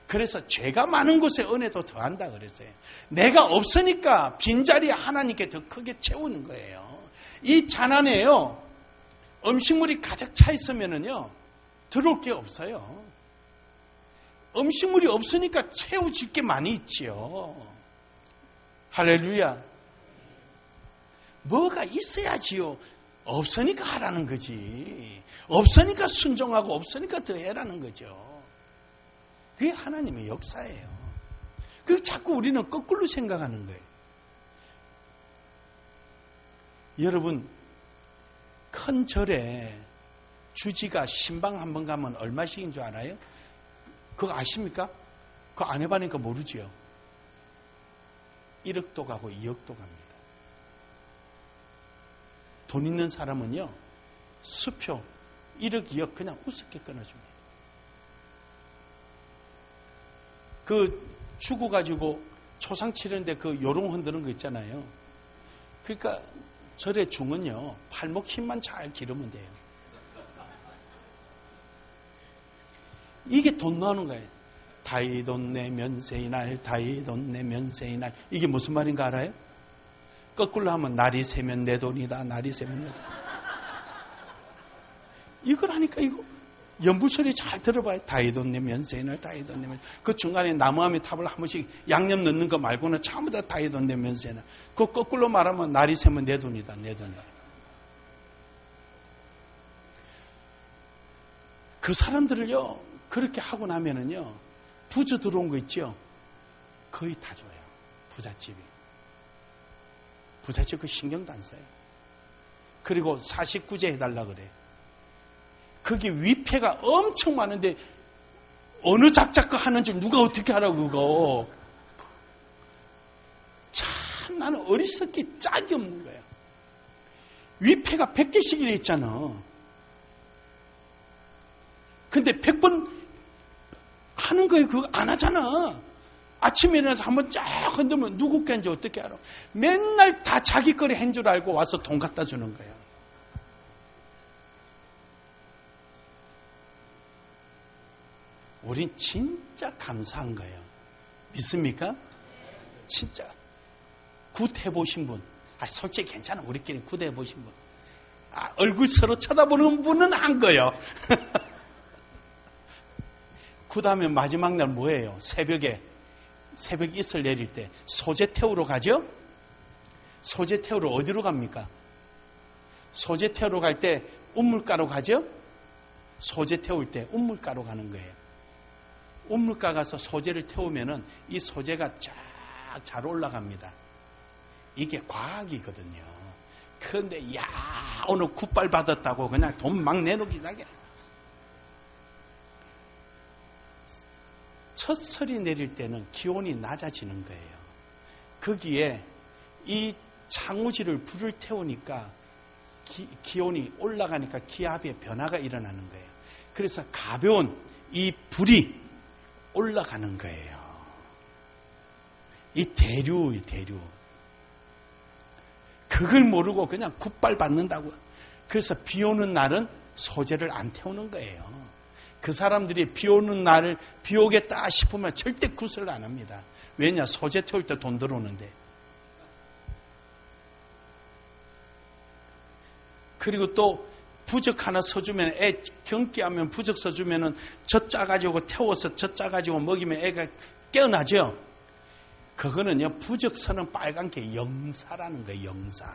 그래서 죄가 많은 곳에 은혜도 더한다 그랬어요. 내가 없으니까 빈자리에 하나님께 더 크게 채우는 거예요. 이 잔 안에요, 음식물이 가득 차 있으면은요, 들어올 게 없어요. 음식물이 없으니까 채워질 게 많이 있지요. 할렐루야. 뭐가 있어야지요. 없으니까 하라는 거지. 없으니까 순종하고 없으니까 더 해라는 거죠. 그게 하나님의 역사예요. 그 자꾸 우리는 거꾸로 생각하는 거예요. 여러분, 큰 절에 주지가 신방 한 번 가면 얼마씩인 줄 알아요? 그거 아십니까? 그거 안 해봐니까 모르지요. 1억도 가고 2억도 갑니다. 돈 있는 사람은요, 수표 1억, 2억 그냥 우습게 끊어줍니다. 그 죽어가지고 초상 치는데 그 요롱 흔드는 거 있잖아요. 그러니까 절의 중은요, 팔목 힘만 잘 기르면 돼요. 이게 돈 나오는 거예요. 다이돈 내 면세의 날, 다이돈 내 면세의 날. 이게 무슨 말인가 알아요? 거꾸로 하면 날이 새면 내 돈이다. 날이 새면 내 돈. 이걸 하니까 이거 연불소리 잘 들어봐요. 다이돈 내 면세의 날, 다이돈 내 면세의 날. 그 중간에 나무아미 탑을 한 번씩 양념 넣는 거 말고는 전부 다 다이돈 내 면세의 날. 그 거꾸로 말하면 날이 새면 내 돈이다. 내 돈이다. 그 사람들을요, 그렇게 하고 나면은요, 부자 들어온 거 있죠? 거의 다 줘요. 부잣집이. 부잣집 그 신경도 안 써요. 그리고 49제 해달라 그래. 거기 위패가 엄청 많은데 어느 작작 거 하는지 누가 어떻게 하라고 그거. 참 나는 어리석기 짝이 없는 거야. 위패가 100개씩이나 있잖아. 근데 100번 하는 거에 그거 안 하잖아. 아침에 일어나서 한번 쫙 흔들면 누구 깬지 어떻게 알아? 맨날 다 자기 거리 한 줄 알고 와서 돈 갖다 주는 거야. 우린 진짜 감사한 거예요. 믿습니까? 진짜. 굿 해보신 분. 솔직히 괜찮아. 우리끼리 굿 해보신 분. 얼굴 서로 쳐다보는 분은 한 거예요. 굿하면 마지막 날 뭐예요? 새벽에 이슬 내릴 때 소재 태우러 가죠? 소재 태우러 어디로 갑니까? 소재 태우러 갈 때 운물가로 가죠? 소재 태울 때 운물가로 가는 거예요. 운물가 가서 소재를 태우면은 이 소재가 쫙 잘 올라갑니다. 이게 과학이거든요. 그런데 오늘 굿발 받았다고 그냥 돈 막 내놓기 나게. 첫 설이 내릴 때는 기온이 낮아지는 거예요. 거기에 이 창우지를 불을 태우니까 기온이 올라가니까 기압의 변화가 일어나는 거예요. 그래서 가벼운 이 불이 올라가는 거예요. 이 대류. 그걸 모르고 그냥 굿발 받는다고. 그래서 비 오는 날은 소재를 안 태우는 거예요. 그 사람들이 비 오는 날을 비 오겠다 싶으면 절대 굿을 안 합니다. 왜냐? 소재 태울 때 돈 들어오는데. 그리고 또 부적 하나 써주면 애 경기하면 부적 써주면은 젖 짜가지고 태워서 젖 짜가지고 먹이면 애가 깨어나죠. 그거는요, 부적 서는 빨간 게 영사라는 거예요. 영사.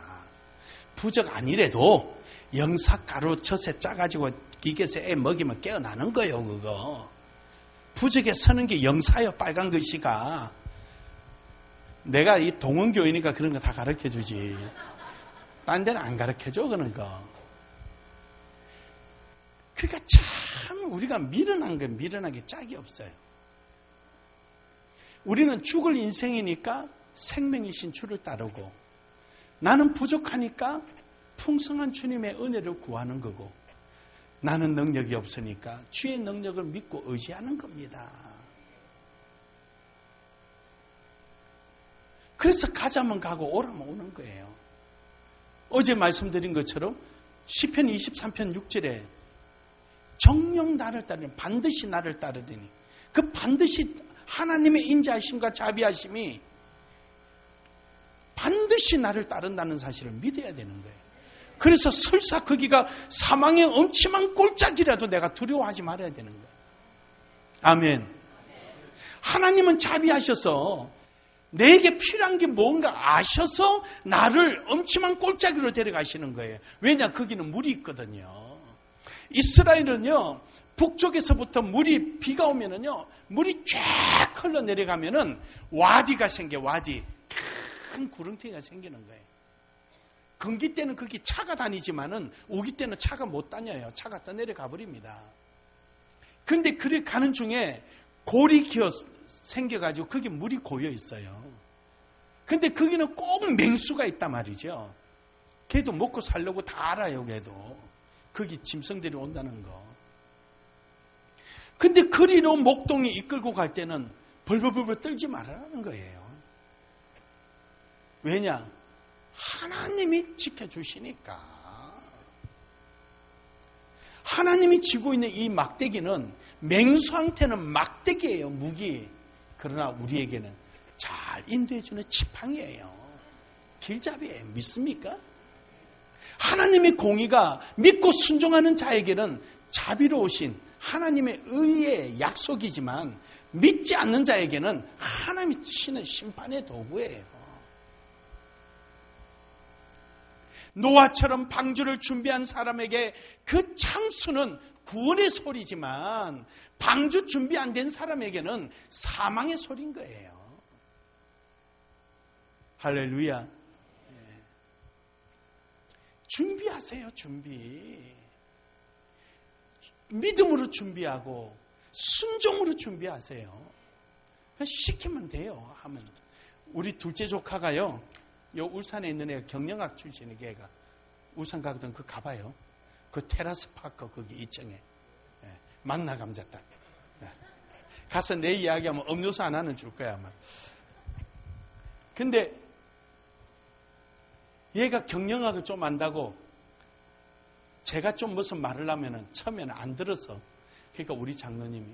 부적 아니래도 영사가루 젖에 짜가지고 기계에서 애 먹이면 깨어나는 거예요. 그거 부적에 서는 게 영사예요. 빨간 글씨가. 내가 이 동원교이니까 그런 거 다 가르쳐주지. 딴 데는 안 가르쳐줘 그런 거. 그러니까 참 우리가 미련하게 짝이 없어요. 우리는 죽을 인생이니까 생명이신 주를 따르고, 나는 부족하니까 풍성한 주님의 은혜를 구하는 거고, 나는 능력이 없으니까 주의 능력을 믿고 의지하는 겁니다. 그래서 가자면 가고 오라면 오는 거예요. 어제 말씀드린 것처럼 시편 23편 6절에 정녕 나를 따르니, 반드시 나를 따르리니, 그 반드시 하나님의 인자하심과 자비하심이 반드시 나를 따른다는 사실을 믿어야 되는 거예요. 그래서 설사 거기가 사망의 엄침한 꼴짝이라도 내가 두려워하지 말아야 되는 거예요. 아멘. 하나님은 자비하셔서 내게 필요한 게 뭔가 아셔서 나를 엄침한 꼴짝이로 데려가시는 거예요. 왜냐? 거기는 물이 있거든요. 이스라엘은요, 북쪽에서부터 비가 오면은요, 물이 쫙 흘러내려가면은 와디가 생겨, 와디. 큰 구렁텅이가 생기는 거예요. 건기 때는 거기 차가 다니지만은 오기 때는 차가 못 다녀요. 차가 떠내려가 버립니다. 근데 그래 가는 중에 골이 생겨가지고 거기 물이 고여 있어요. 근데 거기는 꼭 맹수가 있단 말이죠. 걔도 먹고 살려고 다 알아요, 걔도. 거기 짐승들이 온다는 거. 근데 그리로 목동이 이끌고 갈 때는 벌벌벌 떨지 말라는 거예요. 왜냐? 하나님이 지켜주시니까. 하나님이 쥐고 있는 이 막대기는, 맹수한테는 막대기예요, 무기. 그러나 우리에게는 잘 인도해주는 지팡이예요. 길잡이예요. 믿습니까? 하나님의 공의가 믿고 순종하는 자에게는 자비로우신 하나님의 의의 약속이지만, 믿지 않는 자에게는 하나님이 치는 심판의 도구예요. 노아처럼 방주를 준비한 사람에게 그 창수는 구원의 소리지만, 방주 준비 안 된 사람에게는 사망의 소리인 거예요. 할렐루야. 준비하세요, 준비. 믿음으로 준비하고 순종으로 준비하세요. 시키면 돼요. 하면. 우리 둘째 조카가요, 요 울산에 있는 애가 경영학 출신의 걔가 울산 가거든. 그 가봐요. 그 테라스 파크 거기 2층에 만나 감자탕. 가서 내 이야기하면 음료수 하나는 줄 거야 아마. 근데 얘가 경영학을 좀 안다고 제가 좀 무슨 말을 하면은 처음에는 안 들어서, 그러니까 우리 장로님이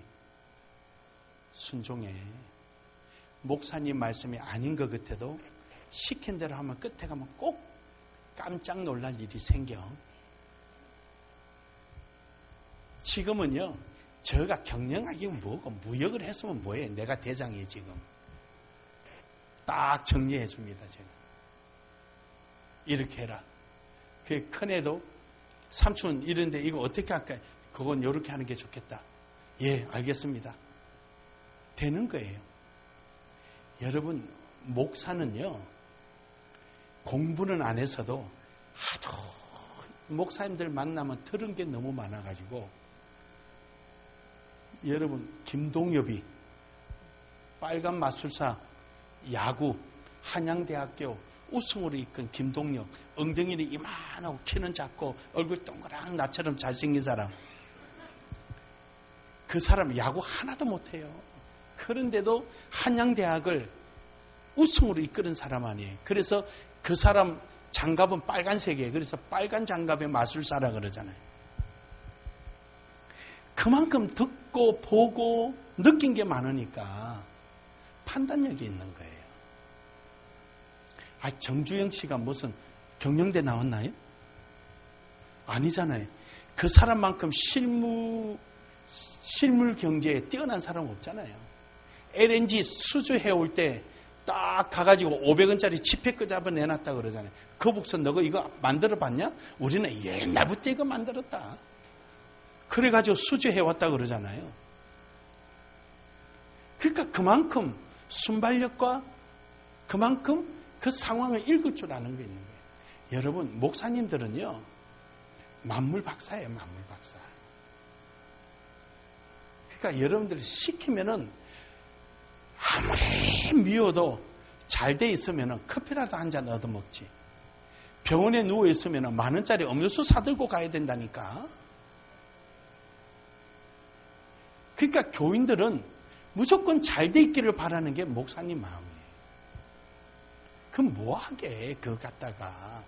순종해. 목사님 말씀이 아닌 것 같아도 시킨 대로 하면 끝에 가면 꼭 깜짝 놀랄 일이 생겨. 지금은요, 저가 경영하기 뭐고 무역을 했으면 뭐해. 내가 대장이에요 지금. 딱 정리해 줍니다 제가. 이렇게 해라. 그 큰애도 삼촌 이런데 이거 어떻게 할까? 그건 이렇게 하는 게 좋겠다. 예, 알겠습니다. 되는 거예요. 여러분, 목사는요, 공부는 안 해서도 하도 목사님들 만나면 들은 게 너무 많아가지고, 여러분, 김동엽이 빨간 마술사 야구 한양대학교 우승으로 이끈 김동엽, 엉덩이는 이만하고 키는 작고 얼굴 동그랑 나처럼 잘생긴 사람, 그 사람 야구 하나도 못해요. 그런데도 한양대학을 우승으로 이끄는 사람 아니에요. 그래서 그 사람 장갑은 빨간색이에요. 그래서 빨간 장갑의 마술사라 그러잖아요. 그만큼 듣고 보고 느낀 게 많으니까 판단력이 있는 거예요. 정주영 씨가 무슨 경영대 나왔나요? 아니잖아요. 그 사람만큼 실물 경제에 뛰어난 사람 없잖아요. LNG 수주해올 때 딱 가가지고 500원짜리 지폐 잡아 내놨다 그러잖아요. 그 북선 너가 이거 만들어 봤냐? 우리는 옛날부터 이거 만들었다. 그래가지고 수주해왔다 그러잖아요. 그러니까 그만큼 순발력과 그만큼 그 상황을 읽을 줄 아는 게 있는 거예요. 여러분, 목사님들은요, 만물 박사예요, 만물 박사. 그러니까 여러분들이 시키면은 아무리 미워도 잘 돼 있으면은 커피라도 한 잔 얻어 먹지. 병원에 누워 있으면은 10,000원짜리 음료수 사들고 가야 된다니까. 그러니까 교인들은 무조건 잘 돼 있기를 바라는 게 목사님 마음이에요. 그럼 뭐하게 그거 갖다가.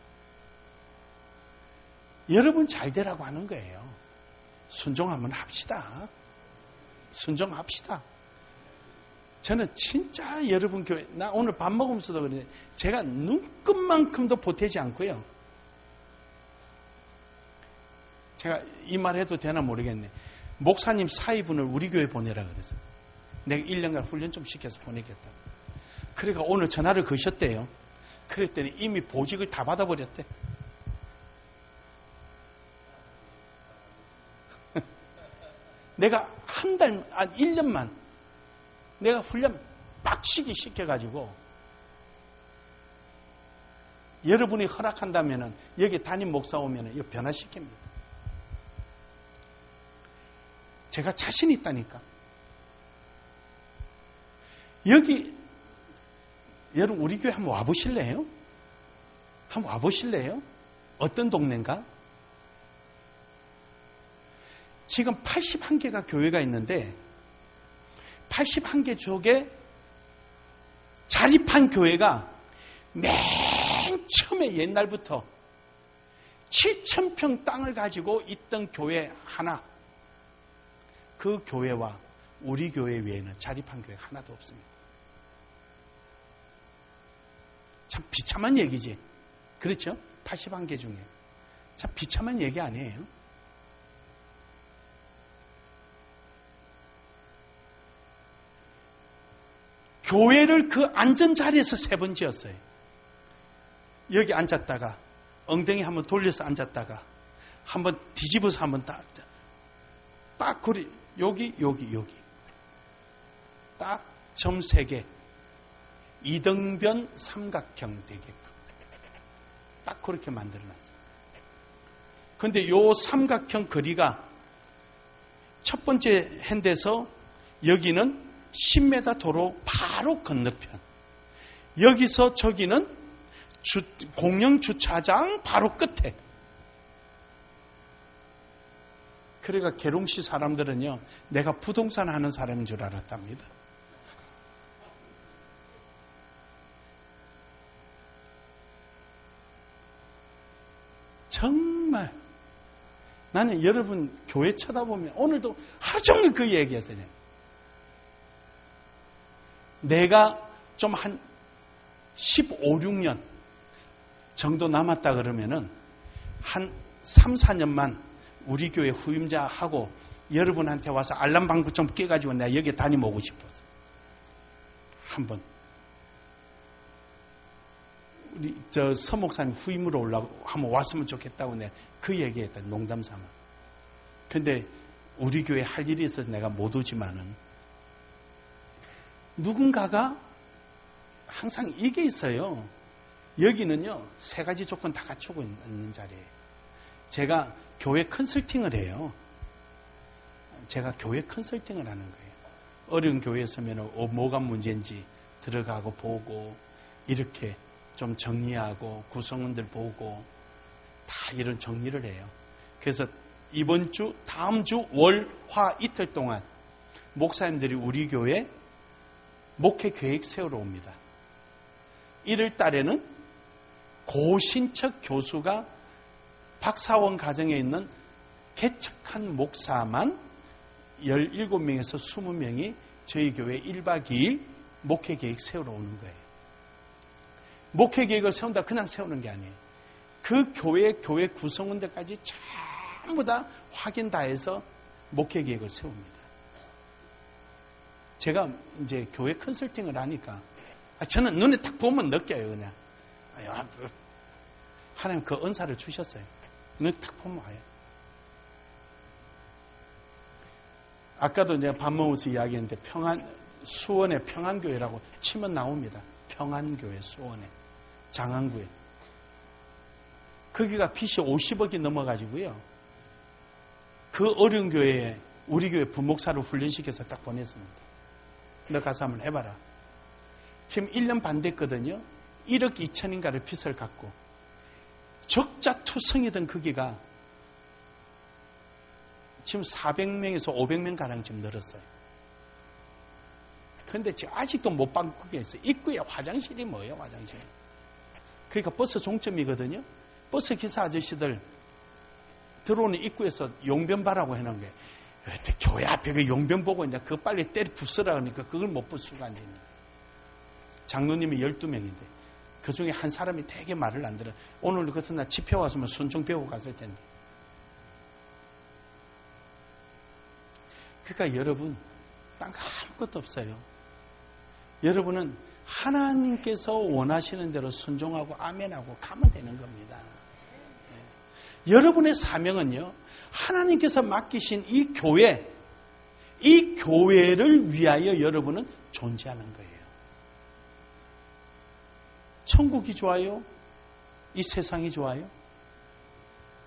여러분 잘 되라고 하는 거예요. 순종하면 합시다. 순종합시다. 저는 진짜 여러분 교회, 나 오늘 밥 먹으면서도 그러는데 제가 눈끝만큼도 보태지 않고요. 제가 이 말 해도 되나 모르겠네. 목사님 사위분을 우리 교회 보내라 그래서 내가 1년간 훈련 좀 시켜서 보내겠다. 그러니까 오늘 전화를 거셨대요. 그랬더니 이미 보직을 다 받아버렸대. 내가 1년만 내가 훈련 빡시게 시켜가지고 여러분이 허락한다면은 여기 담임 목사 오면은 이거 변화시킵니다. 제가 자신 있다니까. 여기 여러분 우리 교회 한번 와보실래요? 한번 와보실래요? 어떤 동네인가? 지금 81개가 교회가 있는데 81개 쪽에 자립한 교회가 맨 처음에 옛날부터 7,000평 땅을 가지고 있던 교회 하나, 그 교회와 우리 교회 외에는 자립한 교회 하나도 없습니다. 참 비참한 얘기지. 그렇죠? 81개 중에. 참 비참한 얘기 아니에요? 교회를 그 앉은 자리에서 3번 지었어요. 여기 앉았다가 엉덩이 한번 돌려서 앉았다가 한번 뒤집어서 한번 딱 거리 여기 딱 점 3개 이등변 삼각형 되게끔 딱 그렇게 만들어놨어요. 그런데 요 삼각형 거리가 첫 번째 핸드에서 여기는 10m 도로 바로 건너편. 여기서 저기는 공영 주차장 바로 끝에. 그러니까 계룡시 사람들은요, 내가 부동산 하는 사람인 줄 알았답니다. 정말 나는 여러분 교회 쳐다보면 오늘도 하루 종일 그 얘기했어요. 내가 좀 한 15, 16년 정도 남았다 그러면은 한 3, 4년만 우리 교회 후임자하고 여러분한테 와서 알람방구 좀 깨가지고 내가 여기에 다니면 오고 싶었어. 한번. 우리 서목사님 후임으로 올라고 한번 왔으면 좋겠다고 내가 그 얘기했다. 농담 삼아. 근데 우리 교회 할 일이 있어서 내가 못 오지만은 누군가가 항상 이게 있어요. 여기는요, 3가지 조건 다 갖추고 있는 자리예요. 제가 교회 컨설팅을 해요. 제가 교회 컨설팅을 하는 거예요. 어려운 교회에 서면 뭐가 문제인지 들어가고 보고, 이렇게 좀 정리하고, 구성원들 보고, 다 이런 정리를 해요. 그래서 이번 주, 다음 주 월, 화 이틀 동안 목사님들이 우리 교회 목회 계획 세우러 옵니다. 1월 달에는 고신척 교수가 박사원 과정에 있는 개척한 목사만 17명에서 20명이 저희 교회 1박 2일 목회 계획 세우러 오는 거예요. 목회 계획을 세운다 그냥 세우는 게 아니에요. 그 교회 구성원들까지 전부 다 확인 다 해서 목회 계획을 세웁니다. 제가 이제 교회 컨설팅을 하니까 저는 눈에 딱 보면 느껴요. 그냥 하나님 그 은사를 주셨어요. 눈에 딱 보면 와요. 아까도 이제 밥 먹으면서 이야기했는데 수원의 평안교회라고 치면 나옵니다. 평안교회 수원에 장안구에 거기가 빚이 50억이 넘어가지고요. 그 어려운 교회에 우리 교회 부목사를 훈련시켜서 딱 보냈습니다. 너 가서 한번 해봐라. 지금 1년 반 됐거든요. 1억 2천인가를 빚을 갖고 적자투성이던 거기가 지금 400명에서 500명 가량 지금 늘었어요. 그런데 지금 아직도 못 바꾸게 했어요. 입구에 화장실이 뭐예요, 화장실? 그러니까 버스 종점이거든요. 버스 기사 아저씨들 들어오는 입구에서 용변바라고 해놓은 거예요. 교회 앞에 그 용변 보고 이제 그거 빨리 때려 부숴라 그러니까 그걸 못 부수고 앉아있는 거예요. 장로님이 12명인데 그 중에 한 사람이 되게 말을 안 들어요. 오늘 같은 날 집회 왔으면 순종 배우고 갔을 텐데. 그러니까 여러분, 딴 거 아무것도 없어요. 여러분은 하나님께서 원하시는 대로 순종하고 아멘하고 가면 되는 겁니다. 네. 여러분의 사명은요, 하나님께서 맡기신 이 교회를 위하여 여러분은 존재하는 거예요. 천국이 좋아요? 이 세상이 좋아요?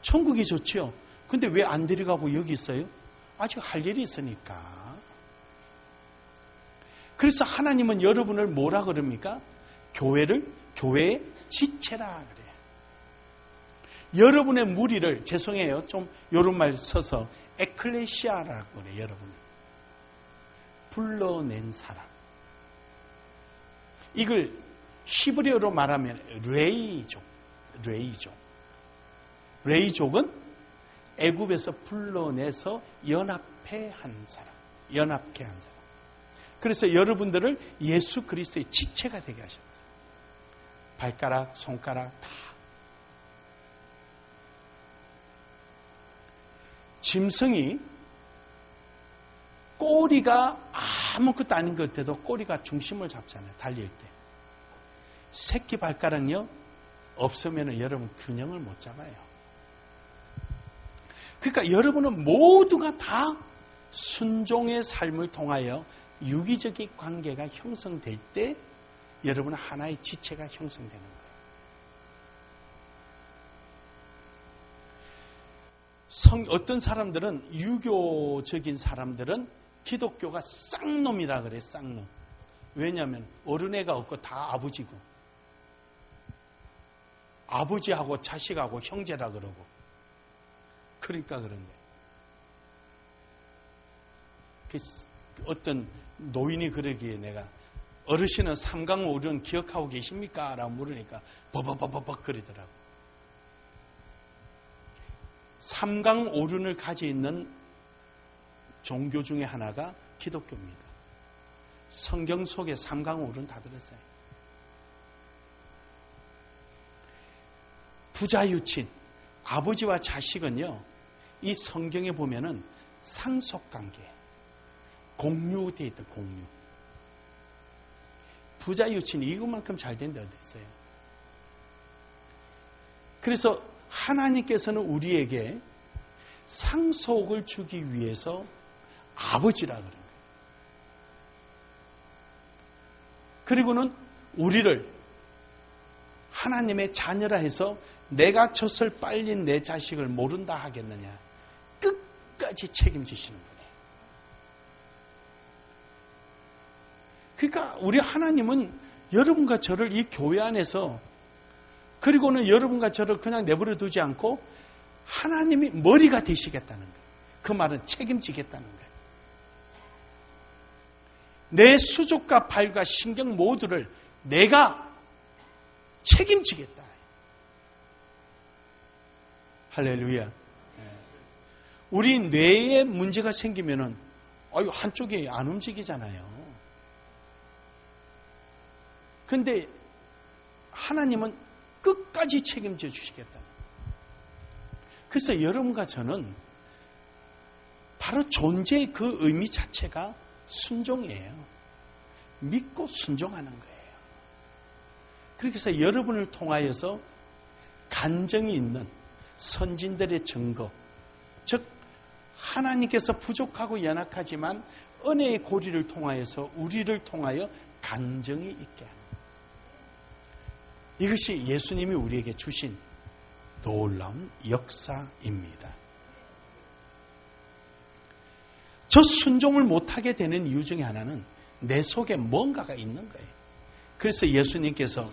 천국이 좋죠. 근데 왜 안 데려가고 여기 있어요? 아직 할 일이 있으니까. 그래서 하나님은 여러분을 뭐라 그럽니까? 교회의 지체라 그래요. 여러분의 무리를, 죄송해요. 좀 요런 말 써서 에클레시아라고 그래요. 여러분. 불러낸 사람. 이걸 히브리어로 말하면 레이족은 애굽에서 불러내서 연합해 한 사람. 그래서 여러분들을 예수 그리스도의 지체가 되게 하셨다. 발가락, 손가락 다. 짐승이 꼬리가 아무것도 아닌 것 같아도 꼬리가 중심을 잡잖아요. 달릴 때. 새끼 발가락요 없으면 여러분 균형을 못 잡아요. 그러니까 여러분은 모두가 다 순종의 삶을 통하여 유기적인 관계가 형성될 때 여러분은 하나의 지체가 형성되는 거예요. 어떤 사람들은, 유교적인 사람들은 기독교가 쌍놈이라 그래요. 쌍놈. 왜냐하면 어른애가 없고 다 아버지고, 아버지하고 자식하고 형제라 그러고, 그러니까 그런 거예요. 어떤 노인이 그러기에 내가, 어르신은 삼강오륜 기억하고 계십니까? 라고 물으니까 버벅버벅 그러더라고. 삼강오륜을 가지고 있는 종교 중에 하나가 기독교입니다. 성경 속에 삼강오륜 다 들었어요. 부자유친, 아버지와 자식은요, 이 성경에 보면은 상속관계, 공유되어 있다, 공유. 부자유친이 이것만큼 잘 된 데 어디 있어요? 그래서 하나님께서는 우리에게 상속을 주기 위해서 아버지라 그런 거예요. 그리고는 우리를 하나님의 자녀라 해서 내가 젖을 빨린 내 자식을 모른다 하겠느냐. 끝까지 책임지시는 분이에요. 그러니까 우리 하나님은 여러분과 저를 이 교회 안에서, 그리고는 여러분과 저를 그냥 내버려 두지 않고 하나님이 머리가 되시겠다는 거예요. 그 말은 책임지겠다는 거예요. 내 수족과 발과 신경 모두를 내가 책임지겠다. 할렐루야. 우리 뇌에 문제가 생기면은 한쪽이 안 움직이잖아요. 근데 하나님은 끝까지 책임져 주시겠다. 그래서 여러분과 저는 바로 존재의 그 의미 자체가 순종이에요. 믿고 순종하는 거예요. 그래서 여러분을 통하여서 간정이 있는 선진들의 증거, 즉 하나님께서 부족하고 연약하지만 은혜의 고리를 통하여서 우리를 통하여 간정이 있게 하는, 이것이 예수님이 우리에게 주신 놀라운 역사입니다. 저 순종을 못하게 되는 이유 중에 하나는 내 속에 뭔가가 있는 거예요. 그래서 예수님께서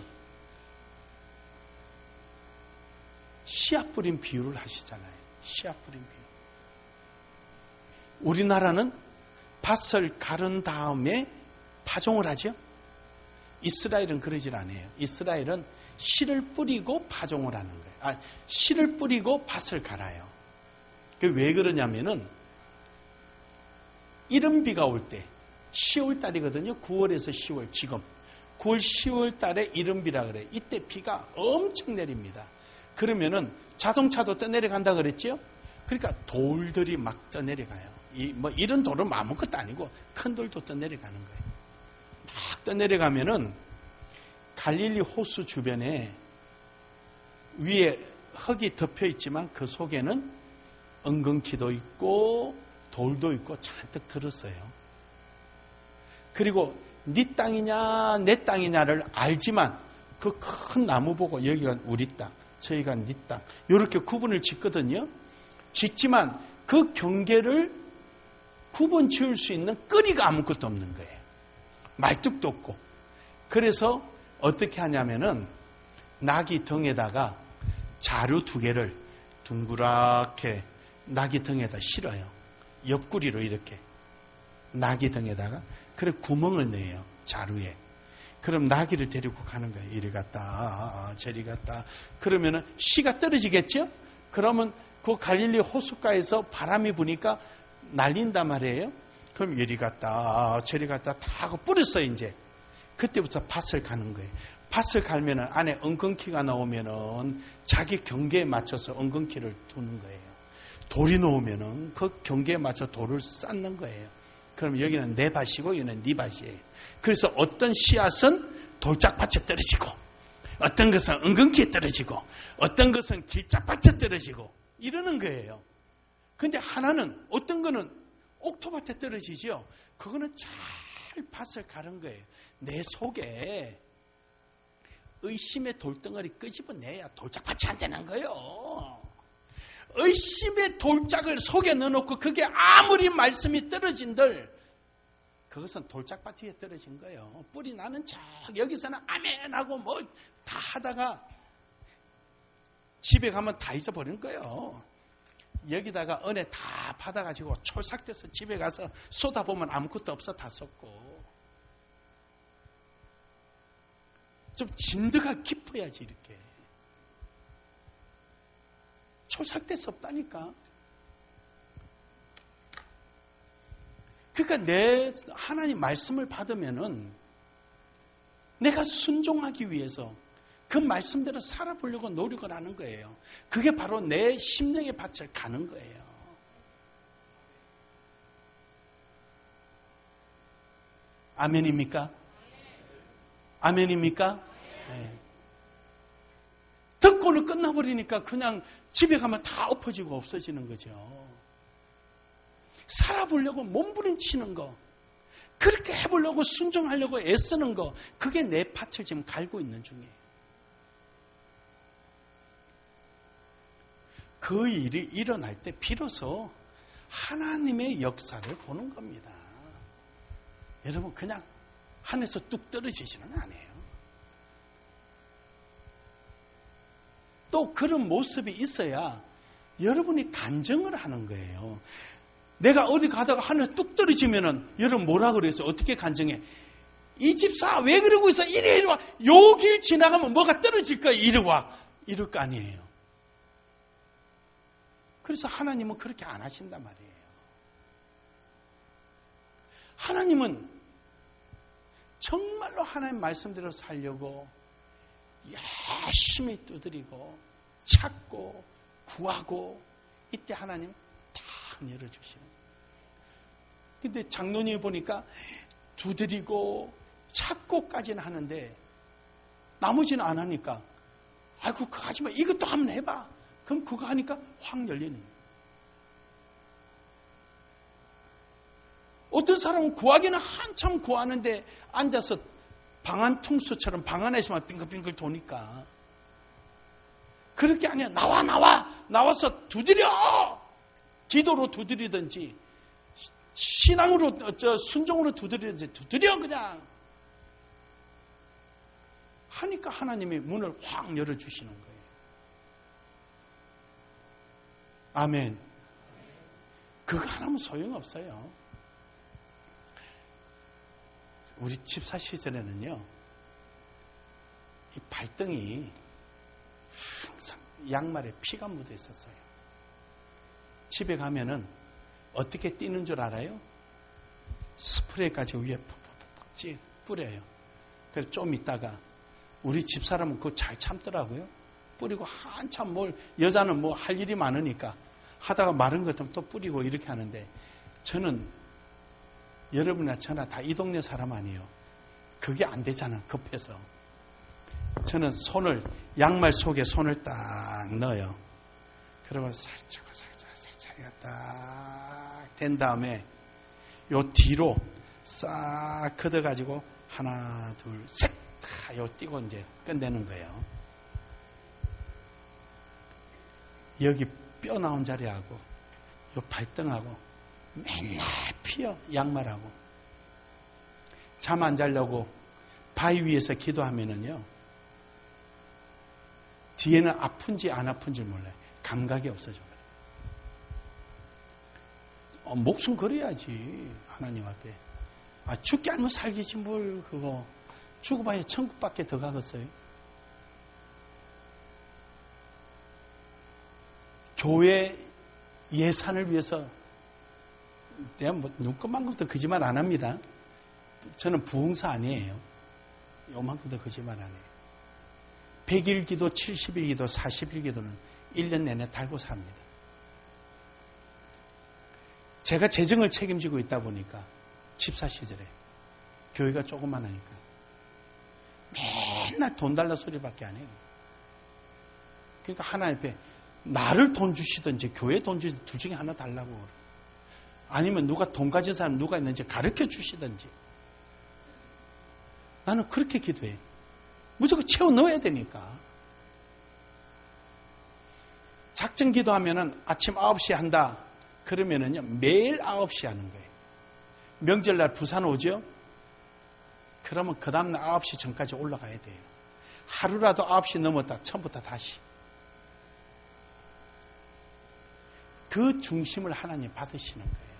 씨앗 뿌린 비유를 하시잖아요. 씨앗 뿌린 비유. 우리나라는 밭을 가른 다음에 파종을 하죠. 이스라엘은 그러질 않아요. 이스라엘은 씨를 뿌리고 파종을 하는 거예요. 씨를 뿌리고 밭을 갈아요. 왜 그러냐면은 이른비가 올 때 10월 달이거든요. 9월에서 10월, 지금 9월, 10월 달에 이른비라 그래요. 이때 비가 엄청 내립니다. 그러면은 자동차도 떠내려간다 그랬죠? 그러니까 돌들이 막 떠내려가요. 이런 돌은 아무것도 아니고 큰 돌도 떠내려가는 거예요. 막 떠내려가면은 갈릴리 호수 주변에 위에 흙이 덮여 있지만 그 속에는 엉겅퀴도 있고 돌도 있고 잔뜩 들었어요. 그리고 네 땅이냐 내 땅이냐를 알지만 그 큰 나무 보고 여기가 우리 땅, 저희가 네 땅, 이렇게 구분을 짓거든요. 짓지만 그 경계를 구분 지을 수 있는 거리가 아무것도 없는 거예요. 말뚝도 없고. 그래서 어떻게 하냐면은 나귀 등에다가 자루 2개를 둥그랗게 나귀 등에다 실어요. 옆구리로 이렇게 나귀 등에다가 그래 구멍을 내요. 자루에. 그럼 나귀를 데리고 가는 거예요. 이리 갔다 저리 갔다. 그러면은 씨가 떨어지겠죠? 그러면 그 갈릴리 호숫가에서 바람이 부니까 날린단 말이에요. 그럼 이리 갔다 저리 갔다 다 하고 뿌렸어요. 이제 그때부터 밭을 가는 거예요. 밭을 갈면은 안에 엉겅퀴가 나오면은 자기 경계에 맞춰서 엉겅퀴를 두는 거예요. 돌이 나오면은 그 경계에 맞춰 돌을 쌓는 거예요. 그럼 여기는 내 밭이고 여기는 네 밭이에요. 그래서 어떤 씨앗은 돌짝밭에 떨어지고, 어떤 것은 엉겅퀴에 떨어지고, 어떤 것은 길짝밭에 떨어지고 이러는 거예요. 근데 하나는 어떤 거는 옥토밭에 떨어지죠. 그거는 잘 밭을 가른 거예요. 내 속에 의심의 돌덩어리 끄집어내야 돌짝밭이 안 되는 거예요. 의심의 돌짝을 속에 넣어놓고 그게 아무리 말씀이 떨어진들 그것은 돌짝밭 위에 떨어진 거예요. 뿌리 나는 척 여기서는 아멘하고 뭐 다 하다가 집에 가면 다 잊어버린 거예요. 여기다가 은혜 다 받아가지고 촐싹돼서 집에 가서 쏟아보면 아무것도 없어. 다 쏟고. 좀 진드가 깊어야지 이렇게. 촐싹될 수 없다니까. 그러니까 내 하나님 말씀을 받으면은 내가 순종하기 위해서 그 말씀대로 살아보려고 노력을 하는 거예요. 그게 바로 내 심령의 밭을 가는 거예요. 아멘입니까? 아멘입니까? 네. 듣고는 끝나버리니까 그냥 집에 가면 다 엎어지고 없어지는 거죠. 살아보려고 몸부림치는 거, 그렇게 해보려고 순종하려고 애쓰는 거, 그게 내 밭을 지금 갈고 있는 중이에요. 그 일이 일어날 때 비로소 하나님의 역사를 보는 겁니다. 여러분 그냥 하늘에서 뚝 떨어지지는 않아요. 또 그런 모습이 있어야 여러분이 간증을 하는 거예요. 내가 어디 가다가 하늘에 뚝 떨어지면은 여러분 뭐라 그래서 어떻게 간증해? 이 집사 왜 그러고 있어? 이리 와. 요 길 지나가면 뭐가 떨어질 거야. 이리 와. 이럴 거 아니에요. 그래서 하나님은 그렇게 안 하신단 말이에요. 하나님은 정말로 하나님 말씀대로 살려고 열심히 두드리고 찾고 구하고 이때 하나님 탁 열어주시는 거예요. 근데 장로님이 보니까 두드리고 찾고까지는 하는데 나머지는 안 하니까 아이고 그거 하지 마. 이것도 한번 해봐. 그럼 그거 하니까 확 열리는 거예요. 어떤 사람은 구하기는 한참 구하는데 앉아서 방안 퉁수처럼 방 안에서만 빙글빙글 도니까 그렇게 아니야. 나와서 두드려. 기도로 두드리든지 신앙으로 순종으로 두드리든지 두드려 그냥 하니까 하나님이 문을 확 열어주시는 거예요. 아멘. 그거 하나면 소용없어요. 우리 집사 시절에는요, 이 발등이 항상 양말에 피가 묻어 있었어요. 집에 가면은 어떻게 뛰는 줄 알아요? 스프레이 가지고 위에 푹푹푹 뿌려요. 그래서 좀 있다가 우리 집사람은 그거 잘 참더라고요. 뿌리고 한참 여자는 뭐 할 일이 많으니까 하다가 마른 것 같으면 또 뿌리고 이렇게 하는데 저는 여러분이나 저나 다 이 동네 사람 아니에요. 그게 안 되잖아. 급해서. 저는 양말 속에 손을 딱 넣어요. 그리고 살짝 딱 된 다음에 요 뒤로 싹 걷어가지고 하나, 둘, 셋! 요 띄고 이제 끝내는 거예요. 여기 뼈 나온 자리하고 요 발등하고 맨날 피어 양말하고 잠 안 자려고 바위 위에서 기도하면은요 뒤에는 아픈지 안 아픈지 몰라요. 감각이 없어져 버려요. 목숨 걸어야지 하나님 앞에. 죽게 알면 살겠지 뭘 그거. 죽어봐야 천국밖에 더 가겠어요. 교회 예산을 위해서 내가 눈곱만큼도 거짓말 안 합니다. 저는 부흥사 아니에요. 요만큼도 거짓말 안 해요. 100일 기도, 70일 기도, 40일 기도는 1년 내내 달고 삽니다. 제가 재정을 책임지고 있다 보니까 집사 시절에 교회가 조그만하니까 맨날 돈 달라 소리밖에 안 해요. 그러니까 하나님 앞에 나를 돈 주시든지 교회 돈 주시든지 둘 중에 하나 달라고 아니면 누가 돈 가진 사람 누가 있는지 가르쳐 주시든지 나는 그렇게 기도해. 무조건 채워 넣어야 되니까. 작정 기도하면은 아침 9시에 한다. 그러면은요, 매일 9시에 하는 거예요. 명절날 부산 오죠? 그러면 그 다음날 9시 전까지 올라가야 돼요. 하루라도 9시 넘었다. 처음부터 다시. 그 중심을 하나님 받으시는 거예요.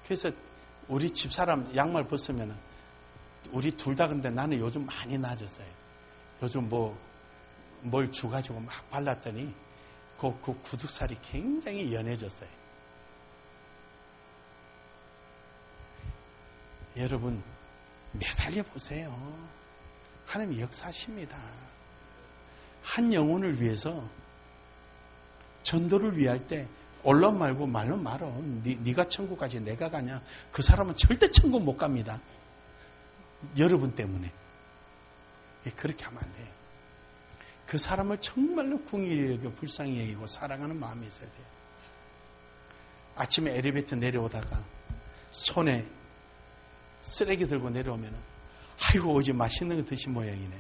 그래서 우리 집사람 양말 벗으면은 우리 둘 다 근데 나는 요즘 많이 나아졌어요. 요즘 뭘 주가지고 막 발랐더니 그 구두살이 굉장히 연해졌어요. 여러분 매달려 보세요. 하나님이 역사하십니다. 한 영혼을 위해서 전도를 위할 때 언론 말고 말로 말어. 네가 천국 가지 내가 가냐. 그 사람은 절대 천국 못 갑니다. 여러분 때문에. 그렇게 하면 안 돼요. 그 사람을 정말로 궁일이 여기고 불쌍히 여기고 사랑하는 마음이 있어야 돼요. 아침에 엘리베이터 내려오다가 손에 쓰레기 들고 내려오면 아이고 어제 맛있는 거 드신 모양이네.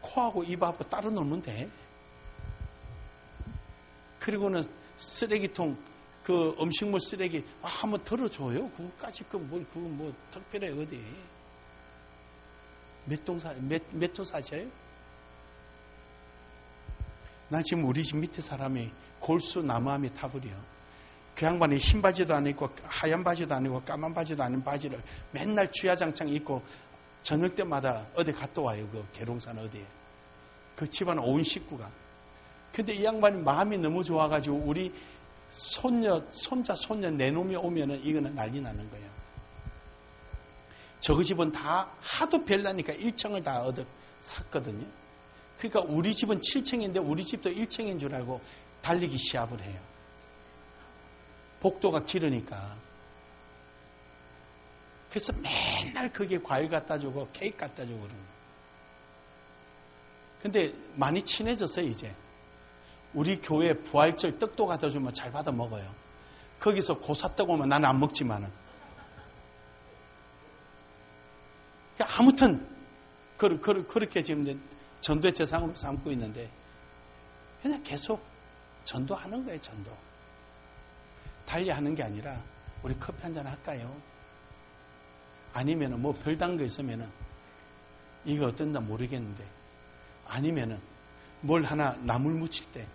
코하고 입하고 따로 놀면 돼. 그리고는 쓰레기통 그 음식물 쓰레기 한번 덜어줘요. 그거까지 뭐 특별해 어디? 몇 호 사셔요? 난 지금 우리 집 밑에 사람이 골수 나무함이 타버려. 그 양반이 흰 바지도 안 입고 하얀 바지도 안 입고 까만 바지도 아닌 바지를 맨날 주야장창 입고 저녁 때마다 어디 갔다 와요. 그 계룡산 어디에. 그 집안 온 식구가. 근데 이 양반이 마음이 너무 좋아가지고 우리 손자, 손녀 내놈이 오면은 이거는 난리 나는 거예요. 저그 집은 다 하도 별나니까 1층을 다 샀거든요. 그러니까 우리 집은 7층인데 우리 집도 1층인 줄 알고 달리기 시합을 해요. 복도가 길으니까. 그래서 맨날 거기에 과일 갖다 주고 케이크 갖다 주고 그러는 거예요. 근데 많이 친해졌어요, 이제. 우리 교회 부활절 떡도 갖다 주면 잘 받아 먹어요. 거기서 고사떡 오면 나는 안 먹지만은. 아무튼, 그렇게 지금 전도의 대상으로 삼고 있는데, 그냥 계속 전도하는 거예요, 전도. 달리하는 게 아니라, 우리 커피 한잔 할까요? 아니면은 뭐 별다른 거 있으면은, 이거 어떤다 모르겠는데, 아니면은 뭘 하나 나물 묻힐 때,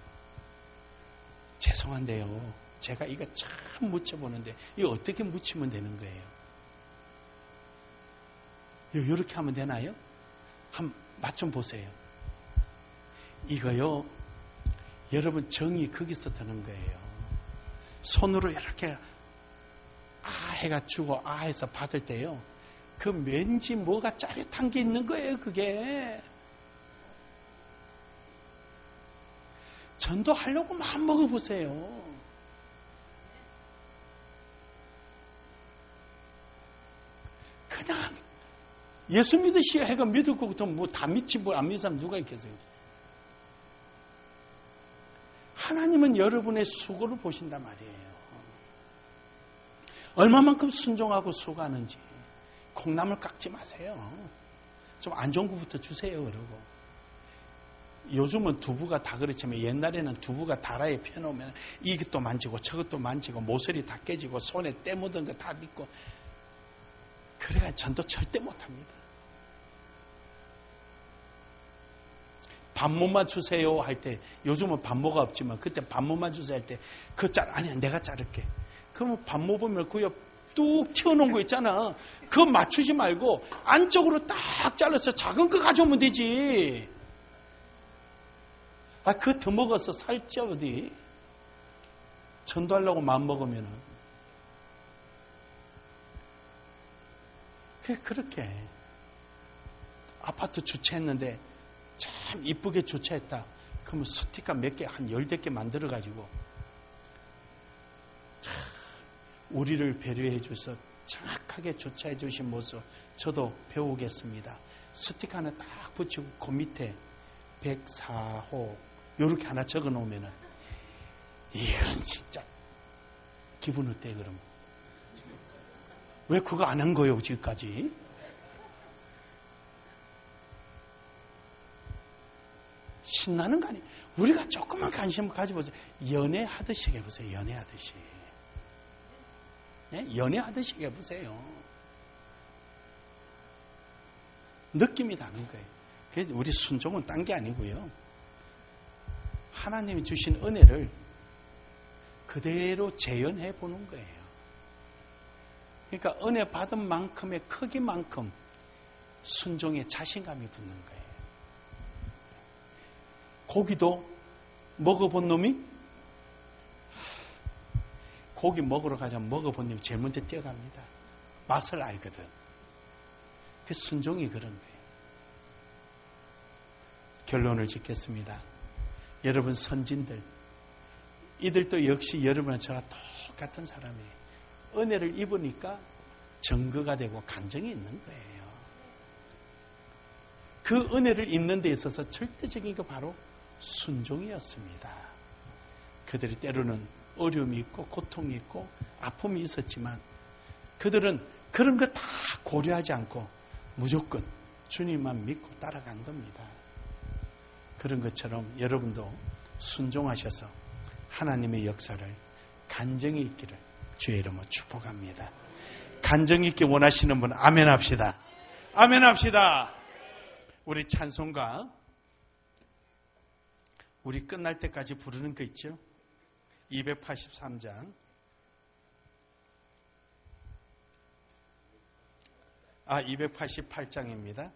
죄송한데요. 제가 이거 참 묻혀보는데 이거 어떻게 묻히면 되는 거예요? 이렇게 하면 되나요? 한번 맛 좀 보세요. 이거요. 여러분 정이 거기서 드는 거예요. 손으로 이렇게 해가 주고 해서 받을 때요. 그 왠지 뭐가 짜릿한 게 있는 거예요. 그게. 전도하려고 마음 먹어보세요. 그냥 예수 믿으시오 해가 믿을 것부터 뭐 다 믿지 뭐 안 믿는 사람 누가 있겠어요? 하나님은 여러분의 수고를 보신단 말이에요. 얼마만큼 순종하고 수고하는지 콩나물 깎지 마세요. 좀 안 좋은 것부터 주세요. 그러고 요즘은 두부가 다 그렇지만 옛날에는 두부가 다라에 펴놓으면 이것도 만지고 저것도 만지고 모서리 다 깨지고 손에 때 묻은 거 다 믿고 그래가 전도 절대 못합니다. 반모만 주세요 할 때 요즘은 반모가 없지만 그때 반모만 주세요 할 때 아니야 내가 자를게. 그러면 반모 보면 그 옆 뚝 튀어놓은 거 있잖아. 그거 맞추지 말고 안쪽으로 딱 잘라서 작은 거 가져오면 되지. 그거 더 먹어서 살찌 어디. 전도하려고 마음 먹으면은. 그렇게 아파트 주차했는데 참 이쁘게 주차했다. 그러면 스티커 몇 개, 한 10개 만들어가지고 참 우리를 배려해 주셔서 정확하게 주차해 주신 모습 저도 배우겠습니다. 스티커 하나 딱 붙이고 그 밑에 104호 요렇게 하나 적어 놓으면은 이건 진짜 기분 어때 그럼? 왜 그거 안 한 거예요 지금까지? 신나는 거 아니에요. 우리가 조금만 관심을 가져보세요. 연애하듯이 해보세요. 연애하듯이. 네? 연애하듯이 해보세요. 느낌이 다른 거예요. 그래서 우리 순종은 딴 게 아니고요. 하나님이 주신 은혜를 그대로 재현해 보는 거예요. 그러니까 은혜 받은 만큼의 크기만큼 순종에 자신감이 붙는 거예요. 고기도 먹어본 놈이 고기 먹으러 가자면 먹어본 놈이 제일 먼저 뛰어갑니다. 맛을 알거든. 그 순종이 그런 거예요. 결론을 짓겠습니다. 여러분 선진들, 이들도 역시 여러분과 저와 똑같은 사람이에요. 은혜를 입으니까 증거가 되고 감정이 있는 거예요. 그 은혜를 입는 데 있어서 절대적인 게 바로 순종이었습니다. 그들이 때로는 어려움이 있고 고통이 있고 아픔이 있었지만 그들은 그런 거 다 고려하지 않고 무조건 주님만 믿고 따라간 겁니다. 그런 것처럼 여러분도 순종하셔서 하나님의 역사를 간증이 있기를 주의 이름으로 축복합니다. 간증 있게 원하시는 분 아멘 합시다. 아멘 합시다. 우리 찬송가 우리 끝날 때까지 부르는 거 있죠? 283장 288장입니다.